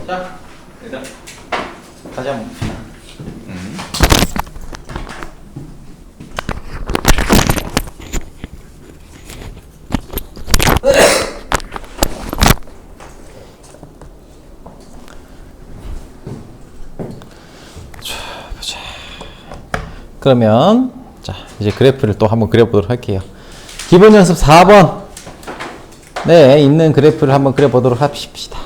자, 일단 다시 한번 봅시다. 그러면 자 이제 그래프를 또 한번 그려보도록 할게요. 기본 연습 4번 네 있는 그래프를 한번 그려보도록 합시다.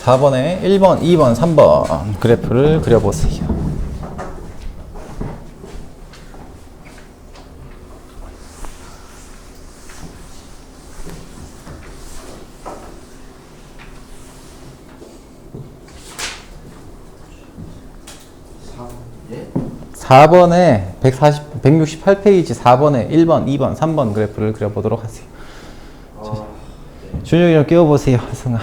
(4번에) 1번, 2번, 3번 그래프를 그려보세요. (4번에) 168페이지 4번에 1번, 2번, 3번 그래프를 그려보도록 하세요. 준혁이 좀 끼워보세요. 하승아.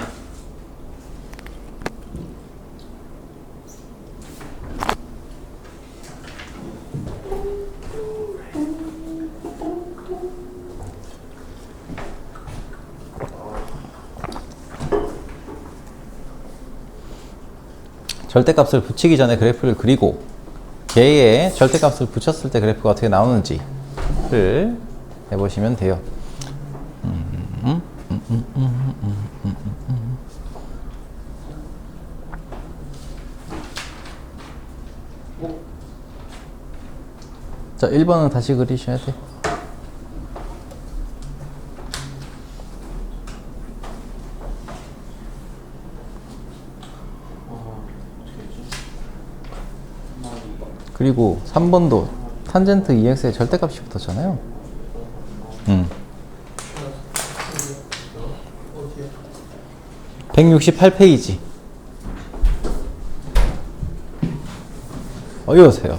절대값을 붙이기 전에 그래프를 그리고 걔에 절대값을 붙였을 때 그래프가 어떻게 나오는지를 해보시면 돼요. 자, 1번은 다시 그리셔야 돼. 그리고 3번도 탄젠트 2x의 절대값이 붙었잖아요. 168페이지. 어디 오세요?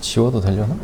지워도 되려나?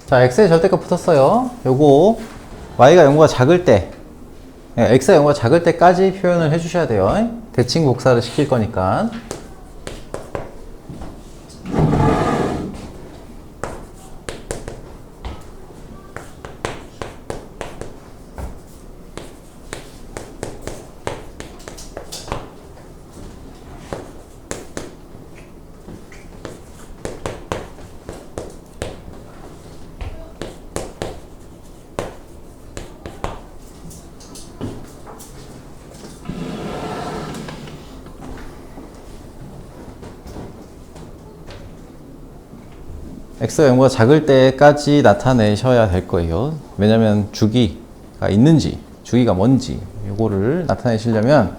자, x의 절대값 붙었어요. 요거 y가 0보다 작을 때, x가 0보다 작을 때까지 표현을 해주셔야 돼요. 대칭 복사를 시킬 거니까. x가 0보다 작을 때까지 나타내셔야 될 거예요. 왜냐면 주기가 있는지, 주기가 뭔지 이거를 나타내시려면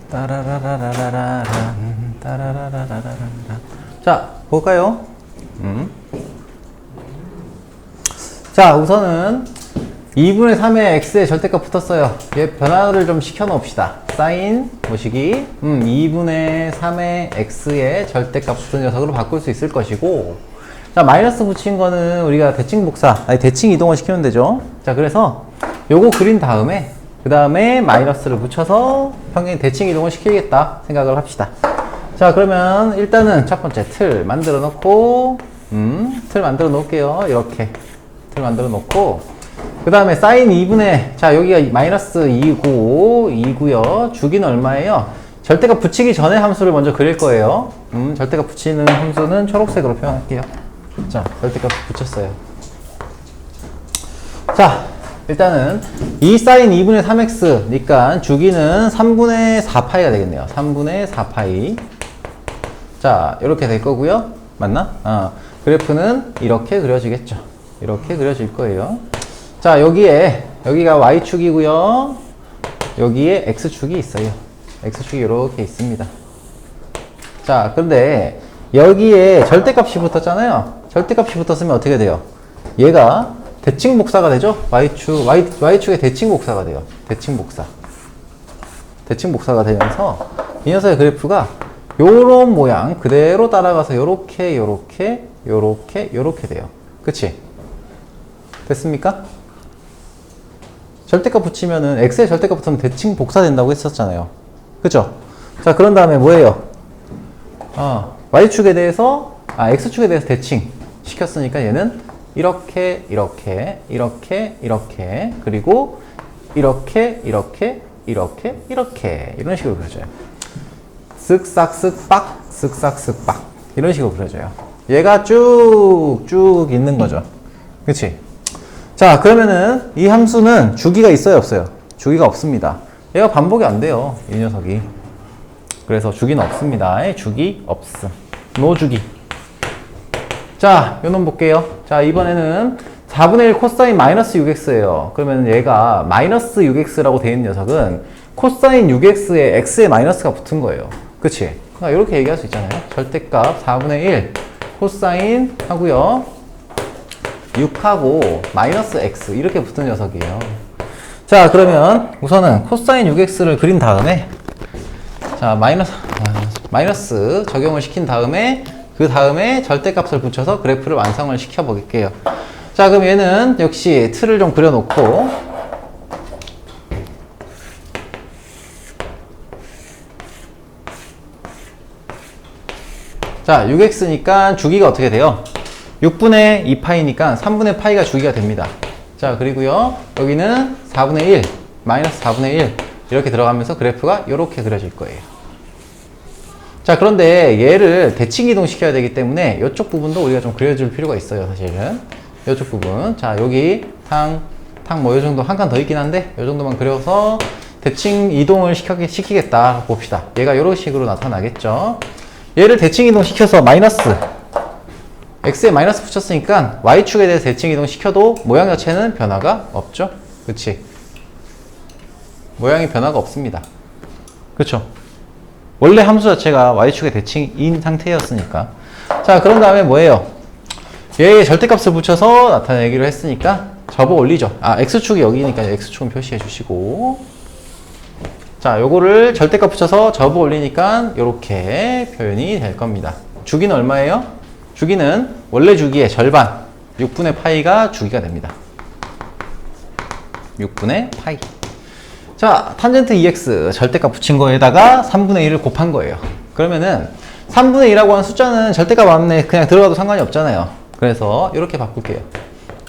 따라라라라라란 따라라라라라란. 자, 볼까요? 자, 우선은 2분의 3의 x의 절대값 붙었어요. 얘 변화를 좀 시켜 놓읍시다. 사인 뭐시기 2분의 3의 x의 절대값 붙은 녀석으로 바꿀 수 있을 것이고, 자, 마이너스 붙인 거는 우리가 대칭 복사, 아니 대칭 이동을 시키면 되죠. 자, 그래서 요거 그린 다음에 그 다음에 마이너스를 붙여서 평행 대칭 이동을 시키겠다 생각을 합시다. 자, 그러면 일단은 첫 번째 틀 만들어 놓고, 틀 만들어 놓을게요. 이렇게. 틀 만들어 놓고, 그 다음에 사인 2분의, 자, 여기가 마이너스 2구요. 주기는 얼마예요? 절대값 붙이기 전에 함수를 먼저 그릴 거예요. 절대값 붙이는 함수는 초록색으로 표현할게요. 자, 절대값 붙였어요. 자, 일단은 2 사인 2분의 3x 니까 주기는 3분의 4파이가 되겠네요. 3분의 4파이. 자, 이렇게 될 거고요. 맞나? 그래프는 이렇게 그려지겠죠. 이렇게 그려질 거예요. 자, 여기가 y축이고요. 여기에 x축이 있어요. x축이 이렇게 있습니다. 자, 그런데 여기에 절대값이 붙었잖아요. 절대값이 붙었으면 어떻게 돼요? 얘가 대칭 복사가 되죠? y축의 대칭 복사가 돼요. 대칭 복사. 대칭 복사가 되면서 이 녀석의 그래프가 요런 모양 그대로 따라가서 요렇게 돼요. 그치? 됐습니까? 절대값 붙이면은 x의 절대값 붙으면 대칭 복사된다고 했었잖아요. 그죠? 자, 그런 다음에 뭐예요? y축에 대해서 x축에 대해서 대칭 시켰으니까 얘는 이렇게 그리고 이렇게 이런 식으로 그려져요. 쓱싹쓱박 이런 식으로 그려져요. 얘가 쭉쭉 있는 거죠. 그치? 자, 그러면은 이 함수는 주기가 있어요, 없어요? 주기가 없습니다. 얘가 반복이 안 돼요, 이 녀석이. 그래서 주기는 없습니다. 주기 없음. 노주기. 자, 요 놈 볼게요. 자, 이번에는 4분의 1 코사인 마이너스 6x예요. 그러면 얘가 마이너스 6x라고 되어 있는 녀석은 코사인 6x에 x에 마이너스가 붙은 거예요. 그치? 그러니까 이렇게 얘기할 수 있잖아요. 절대값 4분의 1 코사인 하고요. 6하고 마이너스 x 이렇게 붙은 녀석이에요. 자, 그러면 우선은 코사인 6x를 그린 다음에 자, 마이너스 적용을 시킨 다음에 그 다음에 절대값을 붙여서 그래프를 완성을 시켜 볼게요. 자, 그럼 얘는 역시 틀을 좀 그려놓고 자, 6x니까 주기가 어떻게 돼요? 6분의 2파이니까 3분의 파이가 주기가 됩니다. 자, 그리고요 여기는 4분의 1 마이너스 4분의 1 이렇게 들어가면서 그래프가 이렇게 그려질 거예요. 자, 그런데 얘를 대칭 이동 시켜야 되기 때문에 이쪽 부분도 우리가 좀 그려줄 필요가 있어요, 사실은. 이쪽 부분. 자, 여기 뭐 이 정도 한 칸 더 있긴 한데 이 정도만 그려서 대칭 이동을 시키겠다 봅시다. 얘가 이런 식으로 나타나겠죠. 얘를 대칭 이동 시켜서 마이너스 x에 마이너스 붙였으니까 y축에 대해서 대칭 이동 시켜도 모양 자체는 변화가 없죠. 그치? 모양이 변화가 없습니다. 그쵸? 원래 함수 자체가 y축의 대칭인 상태였으니까. 자, 그런 다음에 뭐예요? 얘의 절대값을 붙여서 나타내기로 했으니까 접어 올리죠. x축이 여기니까 x축은 표시해 주시고, 자, 요거를 절대값 붙여서 접어 올리니까 요렇게 표현이 될 겁니다. 주기는 얼마예요? 주기는 원래 주기의 절반 6분의 파이가 주기가 됩니다. 6분의 파이. 자, 탄젠트 2x 절대값 붙인 거에다가 3분의 1을 곱한 거예요. 그러면은 3분의 1이라고 하는 숫자는 절대값 안에 그냥 들어가도 상관이 없잖아요. 그래서 이렇게 바꿀게요.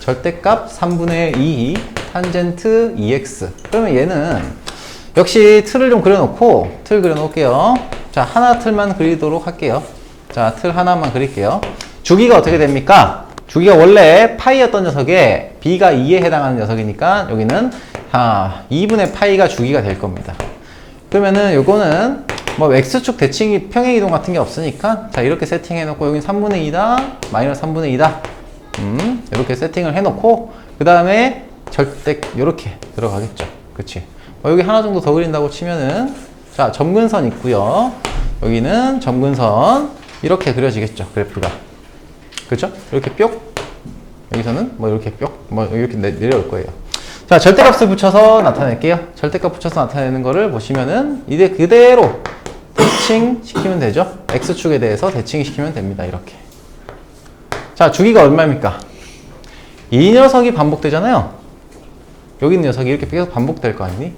절대값 3분의 2 탄젠트 2x. 그러면 얘는 역시 틀을 좀 그려놓고 틀 그려놓을게요. 자, 하나 틀만 그리도록 할게요. 자, 틀 하나만 그릴게요. 주기가 어떻게 됩니까? 주기가 원래 파이였던 녀석에 b가 2에 해당하는 녀석이니까 여기는 2분의 파이가 주기가 될 겁니다. 그러면은 요거는 뭐 x축 대칭이 평행이동 같은 게 없으니까 자, 이렇게 세팅해 놓고 여긴 3분의 2다 마이너스 3분의 2다 이렇게 세팅을 해 놓고 그 다음에 절대 요렇게 들어가겠죠. 그치? 여기 하나 정도 더 그린다고 치면은 자, 점근선 있고요. 여기는 점근선 이렇게 그려지겠죠. 그래프가. 그죠? 이렇게 뿅. 여기서는 뭐 이렇게 뿅. 뭐 이렇게 내려올 거예요. 자, 절대값을 붙여서 나타낼게요. 절대값 붙여서 나타내는 거를 보시면은 이제 그대로 대칭 시키면 되죠. x축에 대해서 대칭 시키면 됩니다. 이렇게. 자, 주기가 얼마입니까? 이 녀석이 반복되잖아요. 여기 있는 녀석이 이렇게 계속 반복될 거 아니니?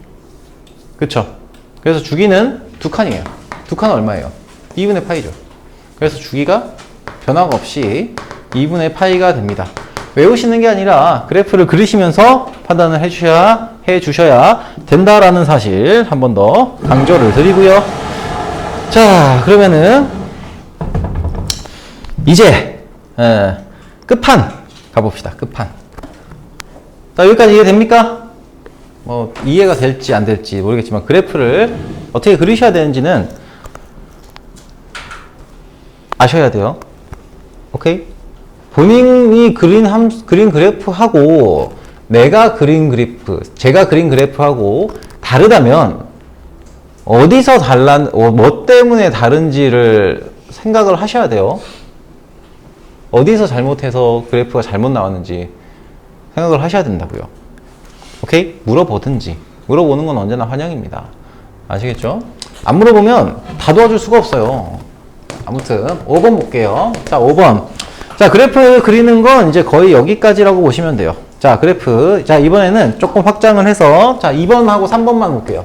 그쵸? 그래서 주기는 두 칸이에요. 두 칸은 얼마예요? 2분의 파이죠. 그래서 주기가 변화가 없이 2분의 파이가 됩니다. 외우시는 게 아니라 그래프를 그리시면서 판단을 해주셔야 된다라는 사실 한 번 더 강조를 드리고요. 자, 그러면은 이제 끝판 가봅시다. 끝판. 자, 여기까지 이해됩니까? 뭐 이해가 될지 안 될지 모르겠지만 그래프를 어떻게 그리셔야 되는지는 아셔야 돼요. 오케이? 본인이 그린 그래프하고 제가 그린 그래프하고 다르다면 어디서 뭐 때문에 다른지를 생각을 하셔야 돼요. 어디서 잘못해서 그래프가 잘못 나왔는지 생각을 하셔야 된다고요. 오케이? 물어보는 건 언제나 환영입니다. 아시겠죠? 안 물어보면 다 도와줄 수가 없어요. 아무튼 5번 볼게요. 자, 5번. 자, 그래프 그리는 건 이제 거의 여기까지라고 보시면 돼요. 자, 그래프. 자, 이번에는 조금 확장을 해서 자, 2번하고 3번만 볼게요.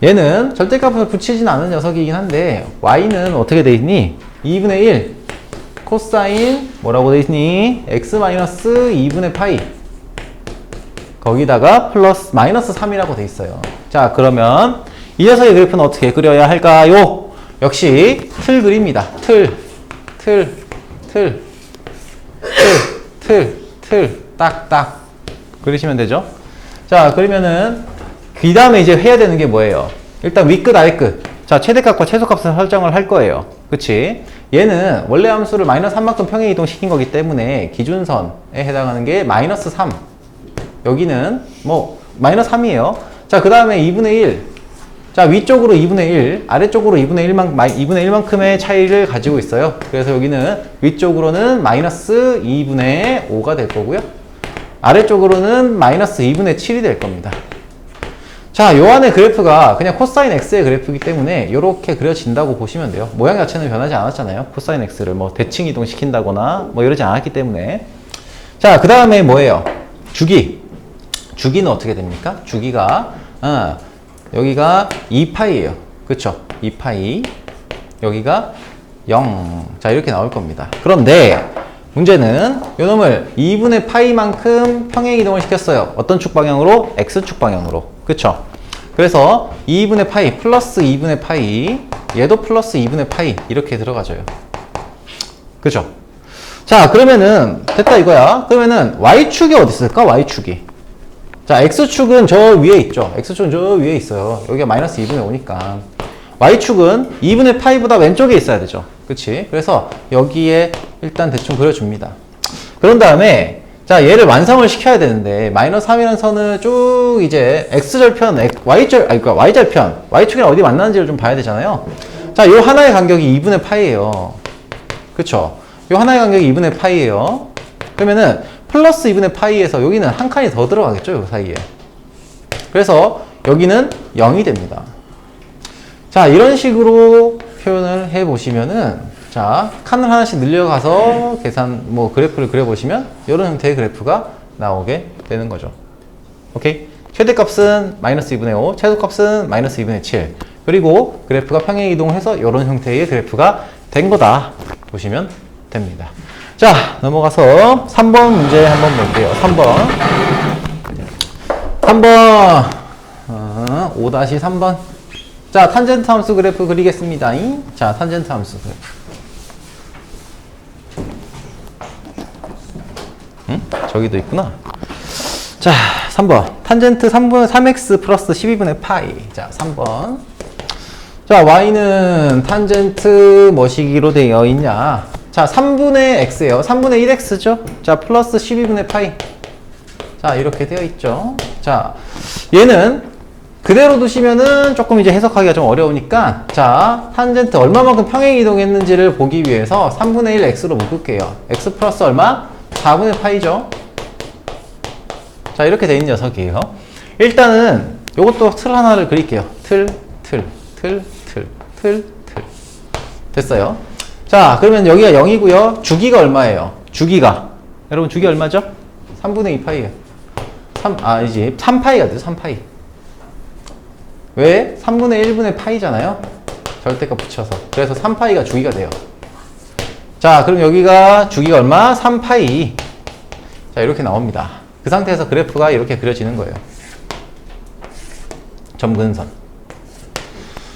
얘는 절대값을 붙이진 않은 녀석이긴 한데 y는 어떻게 돼 있니? 2분의 1 코사인 뭐라고 돼 있니? x 마이너스 2분의 파이 거기다가 플러스 마이너스 3이라고 돼 있어요. 자, 그러면 이 녀석의 그래프는 어떻게 그려야 할까요? 역시 틀 그립니다. 틀 딱딱 그리시면 되죠. 자, 그러면은 그 다음에 이제 해야 되는 게 뭐예요? 일단 윗끝 아랫끝. 자, 최대값과 최소값을 설정을 할 거예요. 그치? 얘는 원래 함수를 마이너스 3만큼 평행 이동시킨 거기 때문에 기준선에 해당하는 게 마이너스 3. 여기는 뭐 마이너스 3이에요. 자, 그 다음에 2분의 1. 자, 위쪽으로 2분의 1, 아래쪽으로 2분의 1만큼의 차이를 가지고 있어요. 그래서 여기는 위쪽으로는 마이너스 2분의 5가 될 거고요. 아래쪽으로는 마이너스 2분의 7이 될 겁니다. 자, 요 안에 그래프가 그냥 코사인 x의 그래프이기 때문에 이렇게 그려진다고 보시면 돼요. 모양 자체는 변하지 않았잖아요. 코사인 x를 뭐 대칭 이동시킨다거나 뭐 이러지 않았기 때문에. 자, 그 다음에 뭐예요? 주기는 어떻게 됩니까? 주기가 여기가 2파이예요. 그쵸? 2파이. 여기가 0. 자, 이렇게 나올 겁니다. 그런데 문제는 요놈을 2분의 파이만큼 평행 이동을 시켰어요. 어떤 축 방향으로? X축 방향으로. 그쵸? 그래서 2분의 파이 플러스 2분의 파이 얘도 플러스 2분의 파이 이렇게 들어가져요. 그죠? 자, 그러면은 됐다 이거야. 그러면은 Y축이 어디 있을까? Y축이. 자, X축은 저 위에 있죠. X축은 저 위에 있어요. 여기가 마이너스 2분의 5니까. Y축은 2분의 파이보다 왼쪽에 있어야 되죠. 그치? 그래서 여기에 일단 대충 그려줍니다. 그런 다음에 자, 얘를 완성을 시켜야 되는데 마이너스 3이라는 선을 쭉 이제 X절편, Y절편, Y축이랑 어디 만나는지를 좀 봐야 되잖아요. 자, 요 하나의 간격이 2분의 파이예요. 그쵸? 요 하나의 간격이 2분의 파이예요. 그러면은 플러스 2분의 파이에서 여기는 한 칸이 더 들어가겠죠, 요 사이에. 그래서 여기는 0이 됩니다. 자, 이런 식으로 표현을 해보시면은, 자, 칸을 하나씩 늘려가서 그래프를 그려보시면, 이런 형태의 그래프가 나오게 되는 거죠. 오케이? 최대값은 마이너스 2분의 5, 최소값은 마이너스 2분의 7. 그리고 그래프가 평행 이동해서 이런 형태의 그래프가 된 거다. 보시면 됩니다. 자, 넘어가서 3번 문제 한번 볼게요. 3번 5-3번. 자, 탄젠트 함수 그래프 그리겠습니다. 자, 탄젠트 함수 그래프. 저기도 있구나. 자, 3번. 탄젠트 3x 플러스 12분의 파이. 자, 3번. 자, y는 탄젠트 뭐시기로 되어 있냐? 자, 3분의 x예요. 3분의 1x죠? 자, 플러스 12분의 파이. 자, 이렇게 되어 있죠. 자, 얘는 그대로 두시면은 조금 이제 해석하기가 좀 어려우니까, 자, 탄젠트 얼마만큼 평행 이동했는지를 보기 위해서 3분의 1 x로 묶을게요. x 플러스 얼마? 4분의 파이죠. 자, 이렇게 돼 있는 녀석이에요. 일단은 요것도 틀 하나를 그릴게요. 틀. 됐어요. 자, 그러면 여기가 0이고요. 주기가 얼마예요? 주기가. 여러분, 주기 얼마죠? 3분의 2파이예요. 3파이가 돼요. 3파이. 왜? 3분의 1분의 파이잖아요. 절대값 붙여서. 그래서 3파이가 주기가 돼요. 자, 그럼 여기가 주기가 얼마? 3파이. 자, 이렇게 나옵니다. 그 상태에서 그래프가 이렇게 그려지는 거예요. 점근선.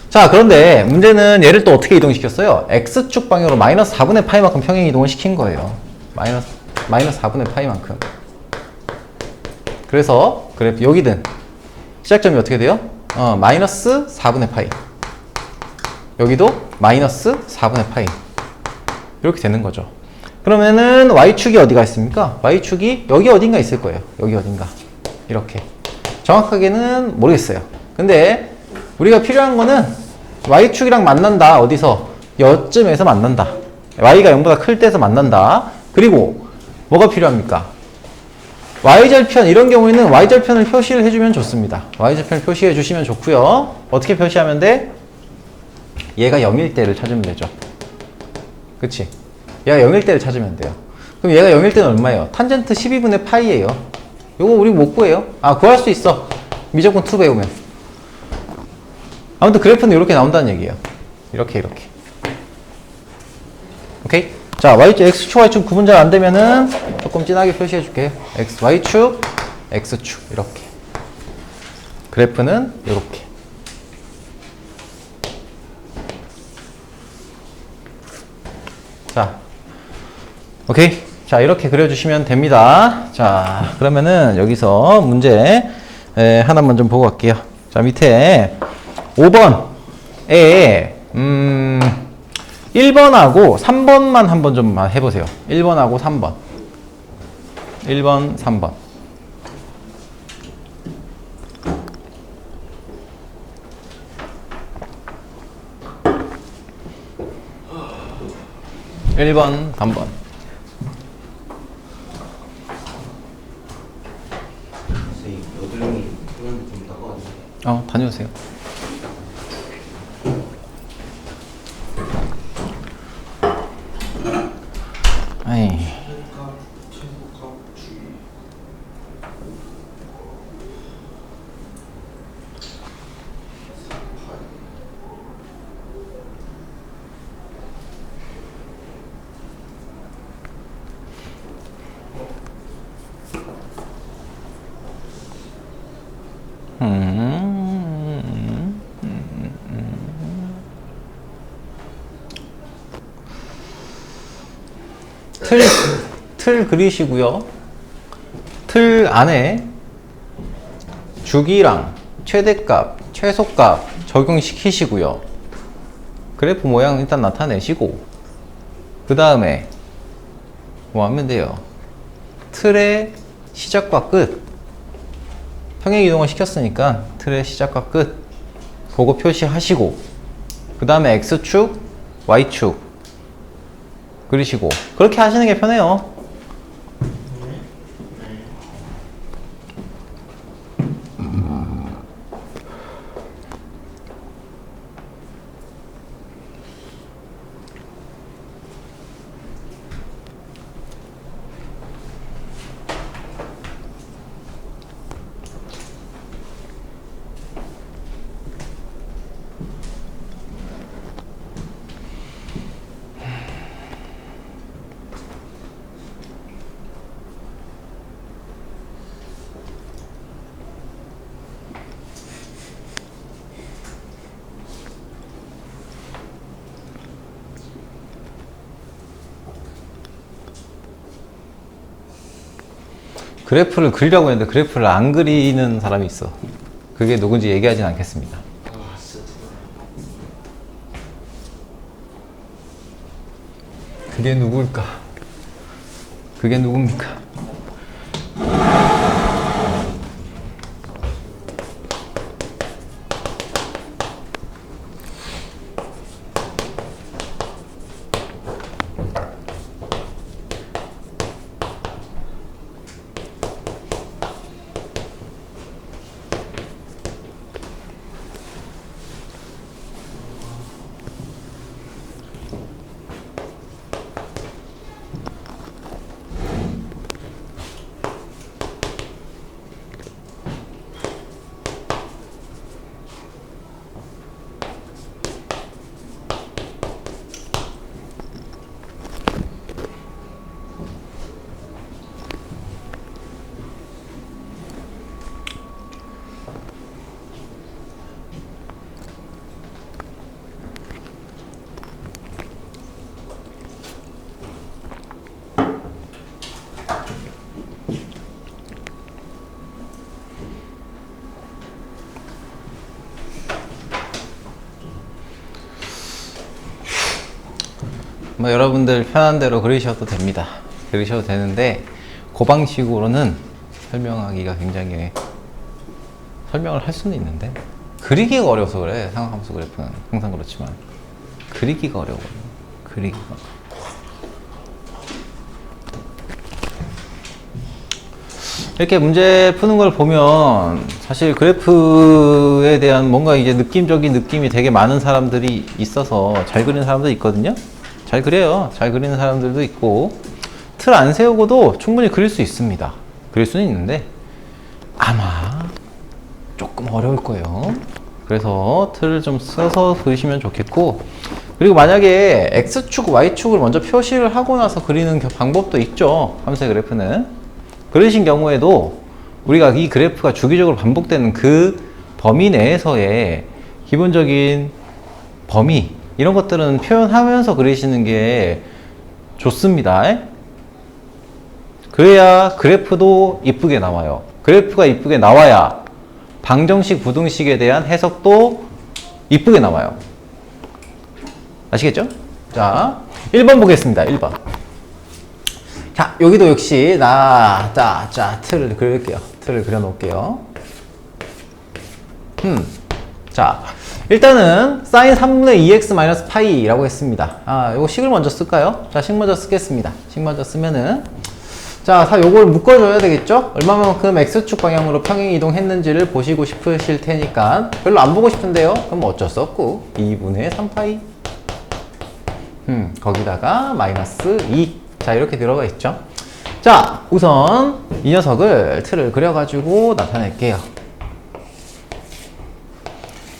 자, 그런데 문제는 얘를 또 어떻게 이동시켰어요? X축 방향으로 마이너스 4분의 파이만큼 평행 이동을 시킨 거예요. 마이너스 4분의 파이만큼. 그래서 그래프 여기든 시작점이 어떻게 돼요? 마이너스 4분의 파이. 여기도 마이너스 4분의 파이. 이렇게 되는 거죠. 그러면은 Y축이 어디가 있습니까? Y축이 여기 어딘가 있을 거예요. 여기 어딘가. 이렇게. 정확하게는 모르겠어요. 근데 우리가 필요한 거는 Y축이랑 만난다. 어디서? 여쯤에서 만난다. Y가 0보다 클 때에서 만난다. 그리고 뭐가 필요합니까? Y절편, 이런 경우에는 Y절편을 표시를 해주면 좋습니다. Y절편을 표시해 주시면 좋고요. 어떻게 표시하면 돼? 얘가 0일 때를 찾으면 되죠. 그치? 얘가 0일 때를 찾으면 돼요. 그럼 얘가 0일 때는 얼마예요? 탄젠트 12분의 파이예요. 요거 우리 못 구해요. 구할 수 있어. 미적분 2 배우면. 아무튼 그래프는 이렇게 나온다는 얘기예요. 이렇게. 오케이? 자, X축, Y축 구분 잘 안 되면은 조금 진하게 표시해 줄게요. Y축, X축. 이렇게. 그래프는 이렇게. 자, 오케이. 자, 이렇게 그려주시면 됩니다. 자, 그러면은 여기서 문제 하나만 좀 보고 갈게요. 자, 밑에 5번에 1번하고 3번만 한번 좀 해보세요. 1번하고 3번. 1번, 3번. 1번, 3번. 다녀오세요. 아이. 틀 그리시고요. 틀 안에 주기랑 최대값, 최소값 적용시키시고요. 그래프 모양 일단 나타내시고, 그 다음에 뭐 하면 돼요? 틀의 시작과 끝. 평행 이동을 시켰으니까 틀의 시작과 끝 그거 표시하시고, 그 다음에 X축, Y축 그리시고, 그렇게 하시는 게 편해요. 그래프를 그리라고 했는데 그래프를 안 그리는 사람이 있어. 그게 누군지 얘기하진 않겠습니다. 그게 누굴까? 그게 누굽니까? 뭐 여러분들 편한 대로 그리셔도 됩니다. 그리셔도 되는데 그 방식으로는 설명하기가 굉장히 설명을 할 수는 있는데 그리기가 어려워서 그래. 상하함수 그래프는 항상 그렇지만 그리기가 어려워요. 그리기가. 이렇게 문제 푸는 걸 보면 사실 그래프에 대한 뭔가 이제 느낌적인 느낌이 되게 많은 사람들이 있어서 잘 그리는 사람도 있거든요. 잘 그려요. 잘 그리는 사람들도 있고 틀 안 세우고도 충분히 그릴 수 있습니다. 그릴 수는 있는데 아마 조금 어려울 거예요. 그래서 틀을 좀 써서 그리시면 좋겠고, 그리고 만약에 X축, Y축을 먼저 표시를 하고 나서 그리는 방법도 있죠. 함수의 그래프는. 그러신 경우에도 우리가 이 그래프가 주기적으로 반복되는 그 범위 내에서의 기본적인 범위, 이런 것들은 표현하면서 그리시는 게 좋습니다. 그래야 그래프도 이쁘게 나와요. 그래프가 이쁘게 나와야 방정식, 부등식에 대한 해석도 이쁘게 나와요. 아시겠죠? 자, 1번 보겠습니다. 1번. 자, 여기도 역시 틀을 그릴게요. 틀을 그려놓을게요. 자, 일단은 sin 3분의 2x 파이라고 했습니다. 요거 식을 먼저 쓸까요? 자, 식 먼저 쓰겠습니다. 식 먼저 쓰면은, 자, 요걸 묶어줘야 되겠죠? 얼마만큼 x축 방향으로 평행 이동했는지를 보시고 싶으실 테니까 별로 안 보고 싶은데요. 그럼 어쩔 수 없고 2분의 3파이 거기다가 마이너스 2. 자, 이렇게 들어가 있죠. 자, 우선 이 녀석을 틀을 그려가지고 나타낼게요.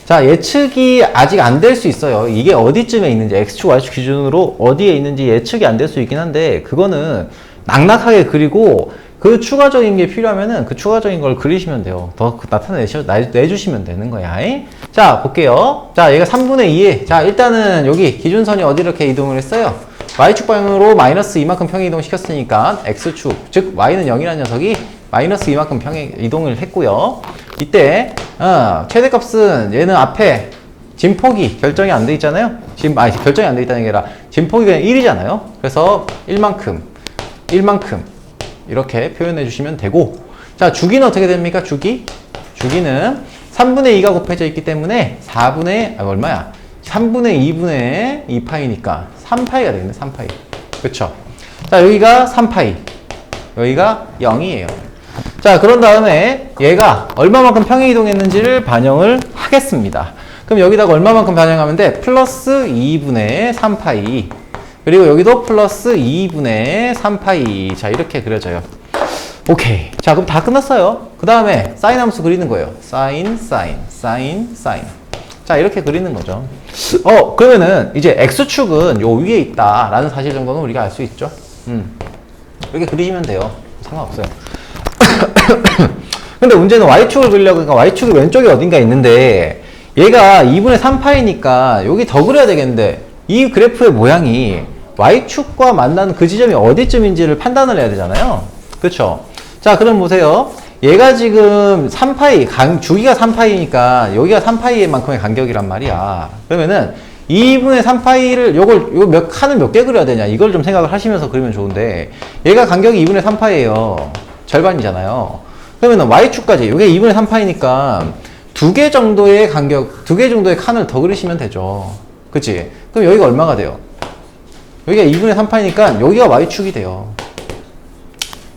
자, 예측이 아직 안 될 수 있어요. 이게 어디쯤에 있는지, X축, Y축 기준으로 어디에 있는지 예측이 안 될 수 있긴 한데, 그거는 낙낙하게 그리고 그 추가적인 게 필요하면은 그 추가적인 걸 그리시면 돼요. 더 내주시면 되는 거야. 자, 볼게요. 자, 얘가 3분의 2에, 자, 일단은 여기 기준선이 어디 이렇게 이동을 했어요? Y축 방향으로 마이너스 이만큼 평행 이동 시켰으니까 X축, 즉 Y는 0이라는 녀석이 마이너스 이만큼 평행 이동을 했고요. 이때 최대값은 얘는 앞에 진폭이 결정이 안 돼 있잖아요. 결정이 안 돼 있다는 게 아니라 진폭이 그냥 1이잖아요. 그래서 1만큼 이렇게 표현해 주시면 되고, 자, 주기는 어떻게 됩니까? 주기는 3분의 2가 곱해져 있기 때문에 3분의 2분의 2파이니까 3파이가 되겠네. 3파이. 그쵸? 자, 여기가 3파이, 여기가 0이에요. 자, 그런 다음에 얘가 얼마만큼 평행 이동했는지를 반영을 하겠습니다. 그럼 여기다가 얼마만큼 반영하면 돼? 플러스 2분의 3파이. 그리고 여기도 플러스 2분의 3파이. 자, 이렇게 그려져요. 오케이. 자, 그럼 다 끝났어요. 그 다음에 사인 함수 그리는 거예요. 사인. 자, 이렇게 그리는 거죠. 그러면은 이제 X축은 요 위에 있다라는 사실 정도는 우리가 알 수 있죠. 이렇게 그리시면 돼요. 상관없어요. 근데 문제는 Y축을 그리려고, 그러니까 Y축이 왼쪽에 어딘가 있는데 얘가 2분의 3파이니까 여기 더 그려야 되겠는데 이 그래프의 모양이 Y축과 만나는 그 지점이 어디쯤인지를 판단을 해야 되잖아요. 그쵸? 자, 그럼 보세요. 얘가 지금 3파이, 주기가 3파이니까 여기가 3파이의 만큼의 간격이란 말이야. 그러면은 2분의 3파이를 요거 칸을 몇 개 그려야 되냐, 이걸 좀 생각을 하시면서 그리면 좋은데, 얘가 간격이 2분의 3파이에요. 절반이잖아요. 그러면은 Y축까지, 요게 2분의 3파이니까 2개 정도의 간격, 2개 정도의 칸을 더 그리시면 되죠. 그치? 그럼 여기가 얼마가 돼요? 여기가 2분의 3파이니까 여기가 Y축이 돼요.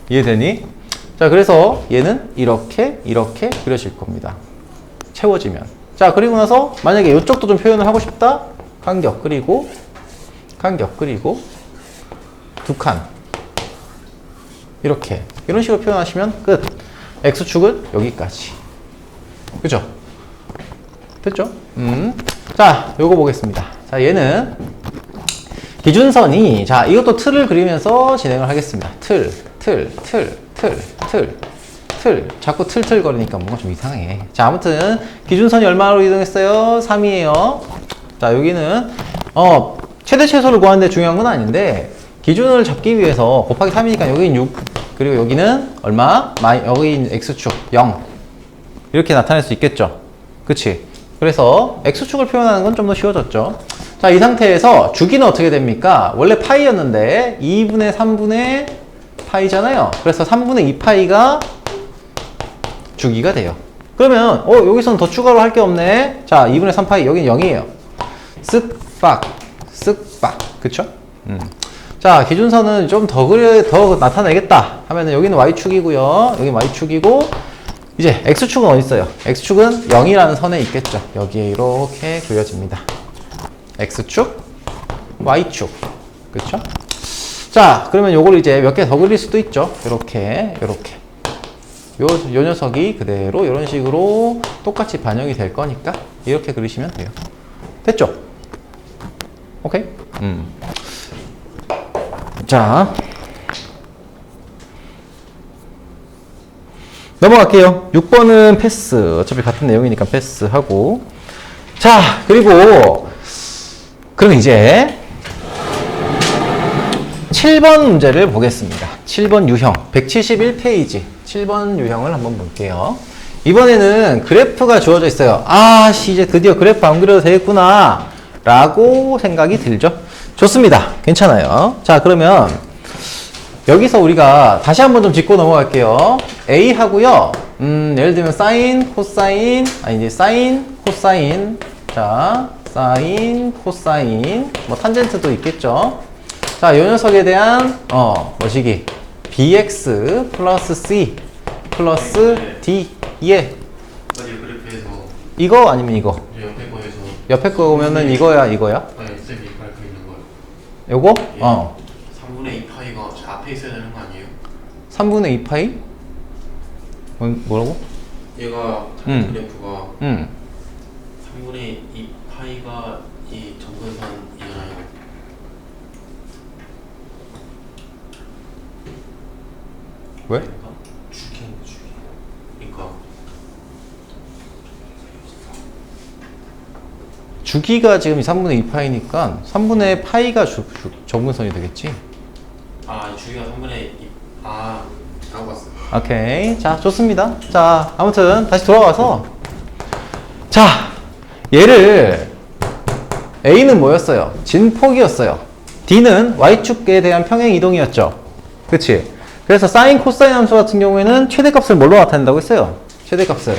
이해되니? 자, 그래서 얘는 이렇게 그려질 겁니다. 채워지면. 자, 그리고 나서 만약에 이쪽도 좀 표현을 하고 싶다? 간격 그리고 2칸. 이렇게. 이런 식으로 표현하시면 끝. X축은 여기까지. 그죠? 됐죠? 자, 요거 보겠습니다. 자, 얘는 기준선이, 자, 이것도 틀을 그리면서 진행을 하겠습니다. 틀. 자꾸 틀 거리니까 뭔가 좀 이상해. 자, 아무튼 기준선이 얼마로 이동했어요? 3이에요. 자, 여기는 최대 최소를 구하는데 중요한 건 아닌데, 기준을 잡기 위해서 곱하기 3이니까 여기는 6, 그리고 여기는 얼마? 여기 X축 0. 이렇게 나타낼 수 있겠죠. 그치? 그래서 X축을 표현하는 건 좀 더 쉬워졌죠. 자, 이 상태에서 주기는 어떻게 됩니까? 원래 파이였는데 2분의 3분의 파이잖아요. 그래서 3분의 2파이가 주기가 돼요. 그러면 여기서는 더 추가로 할 게 없네. 자, 2분의 3파이 여기는 0이에요. 쓱빡 쓱빡 그쵸? 자, 기준선은 좀 더 나타내겠다 하면은 여기는 y축이고요. 여기 y축이고 이제 x축은 어디 있어요? x축은 0이라는 선에 있겠죠. 여기에 이렇게 그려집니다. x축, y축. 그쵸? 자, 그러면 요걸 이제 몇 개 더 그릴 수도 있죠. 요렇게. 요 녀석이 그대로 이런 식으로 똑같이 반영이 될 거니까 이렇게 그리시면 돼요. 됐죠? 오케이? 자, 넘어갈게요. 6번은 패스. 어차피 같은 내용이니까 패스하고. 자, 그리고 그럼 이제 7번 문제를 보겠습니다. 7번 유형 171페이지 7번 유형을 한번 볼게요. 이번에는 그래프가 주어져 있어요. 이제 드디어 그래프 안 그려도 되겠구나 라고 생각이 들죠. 좋습니다. 괜찮아요. 자, 그러면 여기서 우리가 다시 한번 좀 짚고 넘어갈게요. A 하고요. 예를 들면 사인, 코사인, 이제 사인, 코사인. 자, 사인, 코사인. 뭐 탄젠트도 있겠죠. 자, 요 녀석에 대한 뭐시기 bx 플러스 c 플러스 d 예. 그래프에서 이거 아니면 이거? 옆에 거에서 옆에 거 보면은 이거야? 쌤이 가르쳐 있는 거예요. 요거? 예. 3분의 2 파이가 저 앞에 있어야 되는 거 아니에요? 3분의 2 파이? 뭐라고? 얘가 그래프가 3분의 2 파이가 이 점근선이잖아요. 왜? 주기. 그러니까 주기가 지금 3분의 2파이니까 3분의 파이가 점근선이 되겠지? 주기가 3분의 2 라고 봤어요. 오케이. 자, 좋습니다. 자, 아무튼 다시 돌아와서 자, 얘를 A는 뭐였어요? 진폭이었어요. D는 Y축에 대한 평행 이동이었죠. 그치? 그래서 사인, 코사인 함수 같은 경우에는 최대값을 뭘로 나타낸다고 했어요? 최대값을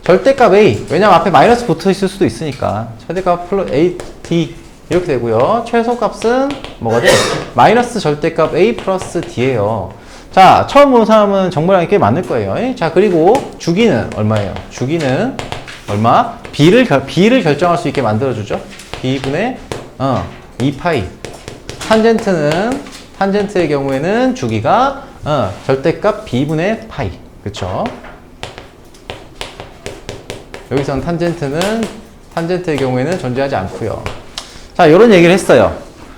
절대값 A. 왜냐면 앞에 마이너스 붙어 있을 수도 있으니까 최대값 플러스 A, D 이렇게 되고요. 최소값은 뭐가 돼? 마이너스 절대값 A 플러스 D예요. 자, 처음 본 사람은 정보량이 꽤 많을 거예요. 자, 그리고 주기는 얼마예요? 주기는 얼마? B를 결정할 수 있게 만들어주죠. B분의 2파이. 탄젠트의 경우에는 주기가 절대값 B분의 파이. 그쵸? 여기서는 탄젠트의 경우에는 존재하지 않고요. 자, 이런 얘기를 했어요.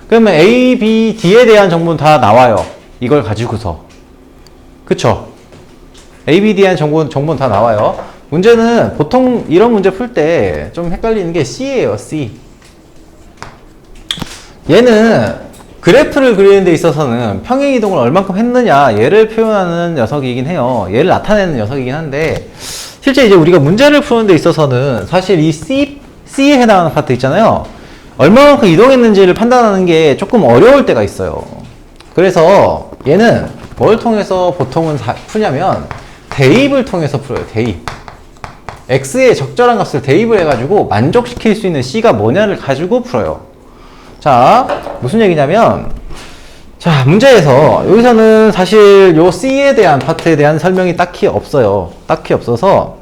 그러면 A, B, D에 대한 정보는 다 나와요. 이걸 가지고서. 그쵸? A, B, D에 대한 정보는 다 나와요. 문제는 보통 이런 문제 풀 때 좀 헷갈리는 게 C예요, C. 얘는 그래프를 그리는 데 있어서는 평행이동을 얼만큼 했느냐 얘를 표현하는 녀석이긴 해요. 얘를 나타내는 녀석이긴 한데 실제 이제 우리가 문제를 푸는 데 있어서는 사실 이 C에 해당하는 파트 있잖아요. 얼마만큼 이동했는지를 판단하는 게 조금 어려울 때가 있어요. 그래서 얘는 뭘 통해서 보통은 푸냐면 대입을 통해서 풀어요. 대입. X의 적절한 값을 대입을 해가지고 만족시킬 수 있는 C가 뭐냐를 가지고 풀어요. 자, 무슨 얘기냐면, 자, 문제에서, 여기서는 사실 요 C에 대한 파트에 대한 설명이 딱히 없어요. 딱히 없어서,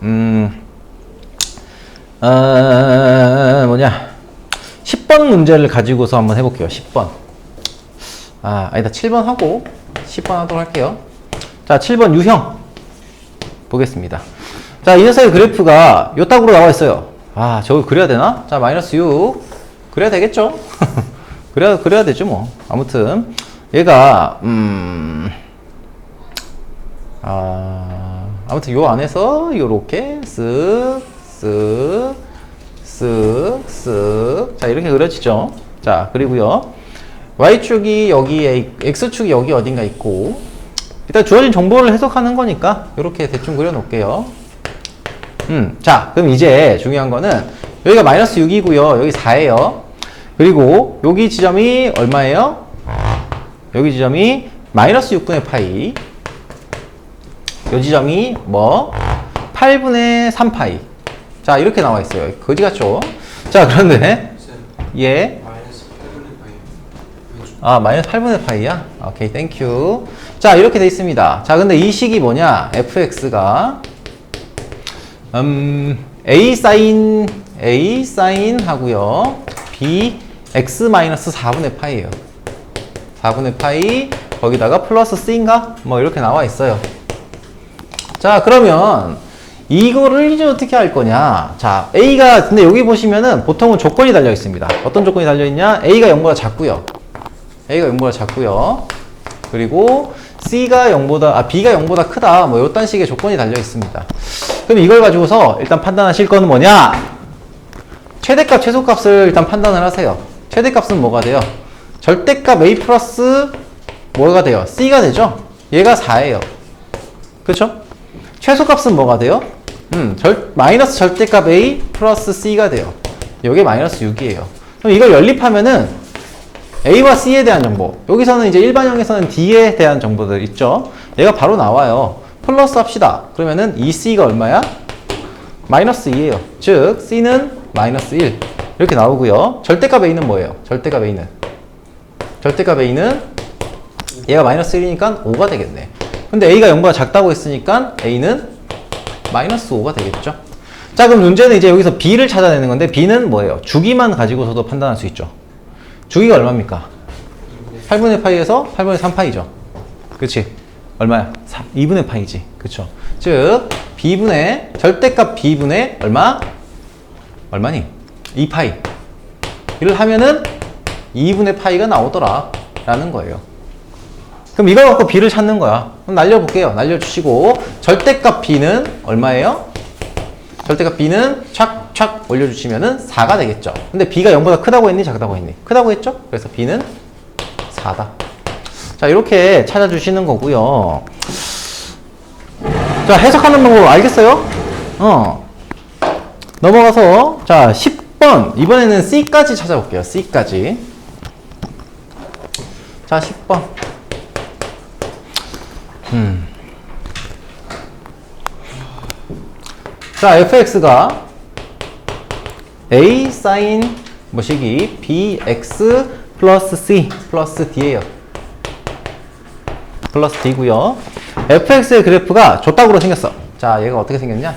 10번 문제를 가지고서 한번 해볼게요. 10번. 아니다. 7번 하고, 10번 하도록 할게요. 자, 7번 유형. 보겠습니다. 자, 이 녀석의 그래프가 요 딱으로 나와 있어요. 저걸 그려야 되나? 자, 마이너스 6. 그래야 되겠죠? 그래야 되죠, 뭐. 아무튼, 얘가, 아무튼 요 안에서 요렇게 쓱. 자, 이렇게 그려지죠. 자, 그리고요. Y축이 여기에, X축이 여기 어딘가 있고, 일단 주어진 정보를 해석하는 거니까, 요렇게 대충 그려 놓을게요. 자, 그럼 이제 중요한 거는 여기가 마이너스 6이고요. 여기 4예요. 그리고 여기 지점이 얼마예요? 여기 지점이 마이너스 6분의 파이. 이 지점이 뭐? 8분의 3파이. 자, 이렇게 나와 있어요. 거지 같죠? 자, 그런데 예. 마이너스 8분의 파이. 아, 마이너스 8분의 파이야? 오케이, 땡큐. 자, 이렇게 돼 있습니다. 자, 근데 이 식이 뭐냐? fx가 a 사인 하고요. b x 마이너스 4분의 파이예요. 4분의 파이 거기다가 플러스 c인가? 뭐 이렇게 나와 있어요. 자, 그러면 이거를 이제 어떻게 할 거냐? 자, a가 근데 여기 보시면은 보통은 조건이 달려 있습니다. 어떤 조건이 달려 있냐? a가 0보다 작고요. a가 0보다 작고요. 그리고 b가 0보다 크다. 뭐 이딴 식의 조건이 달려 있습니다. 그럼 이걸 가지고서 일단 판단하실 건 뭐냐? 최대값, 최소값을 일단 판단을 하세요. 최대값은 뭐가 돼요? 절대값 a 플러스 뭐가 돼요? c가 되죠? 얘가 4예요. 그쵸? 최소값은 뭐가 돼요? 마이너스 절대값 a 플러스 c가 돼요. 이게 마이너스 6이에요. 그럼 이걸 연립하면은 a와 c에 대한 정보, 여기서는 이제 일반형에서는 d에 대한 정보들 있죠? 얘가 바로 나와요. 플러스 합시다. 그러면은 이 c가 얼마야? 마이너스 2예요. 즉 c는 마이너스 1 이렇게 나오고요. 절대값 a는 뭐예요? 절대값 a는 얘가 마이너스 1이니까 5가 되겠네. 근데 a가 0보다 작다고 했으니까 a는 마이너스 5가 되겠죠. 자, 그럼 문제는 이제 여기서 b를 찾아내는 건데 b는 뭐예요? 주기만 가지고서도 판단할 수 있죠. 주기가 얼마입니까? 8분의 파이에서 8분의 3파이죠. 그치? 얼마야? 2분의 파이지. 그쵸? 즉 b분의 절대값 b분의 얼마니? 2파이. 이를 하면은 2분의 파이가 나오더라 라는 거예요. 그럼 이걸 갖고 b를 찾는 거야. 그럼 날려볼게요. 날려주시고 절대값 b는 얼마예요? 절대값 b는 착착 올려주시면은 4가 되겠죠. 근데 b가 0보다 크다고 했니? 작다고 했니? 크다고 했죠? 그래서 b는 4다. 자, 이렇게 찾아주시는 거고요. 자, 해석하는 방법 알겠어요? 넘어가서 자 10번 이번에는 c까지 찾아볼게요. c까지. 자, 10번. 자, fx가 a sin 뭐시기 bx 플러스 c 플러스 d예요. 플러스 d고요. fx의 그래프가 줬다구로 생겼어. 자, 얘가 어떻게 생겼냐?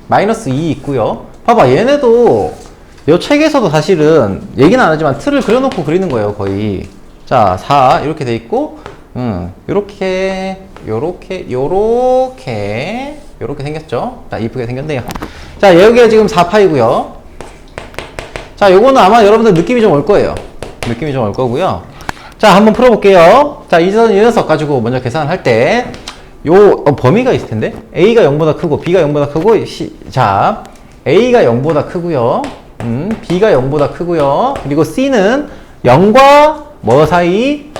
마이너스 2 있고요. 봐봐, 얘네도 이 책에서도 사실은 얘기는 안 하지만 틀을 그려놓고 그리는 거예요, 거의. 자, 4 이렇게 돼 있고, 요렇게 생겼죠? 자, 이쁘게 생겼네요. 자, 여기가 지금 4파이고요. 자, 요거는 아마 여러분들 느낌이 좀 올 거예요. 느낌이 좀 올 거고요. 자, 한번 풀어볼게요. 자, 이 녀석 가지고 먼저 계산을 할 때, 범위가 있을 텐데? A가 0보다 크고, B가 0보다 크고, 자, A가 0보다 크고요. B가 0보다 크고요. 그리고 C는 0과 뭐 사이?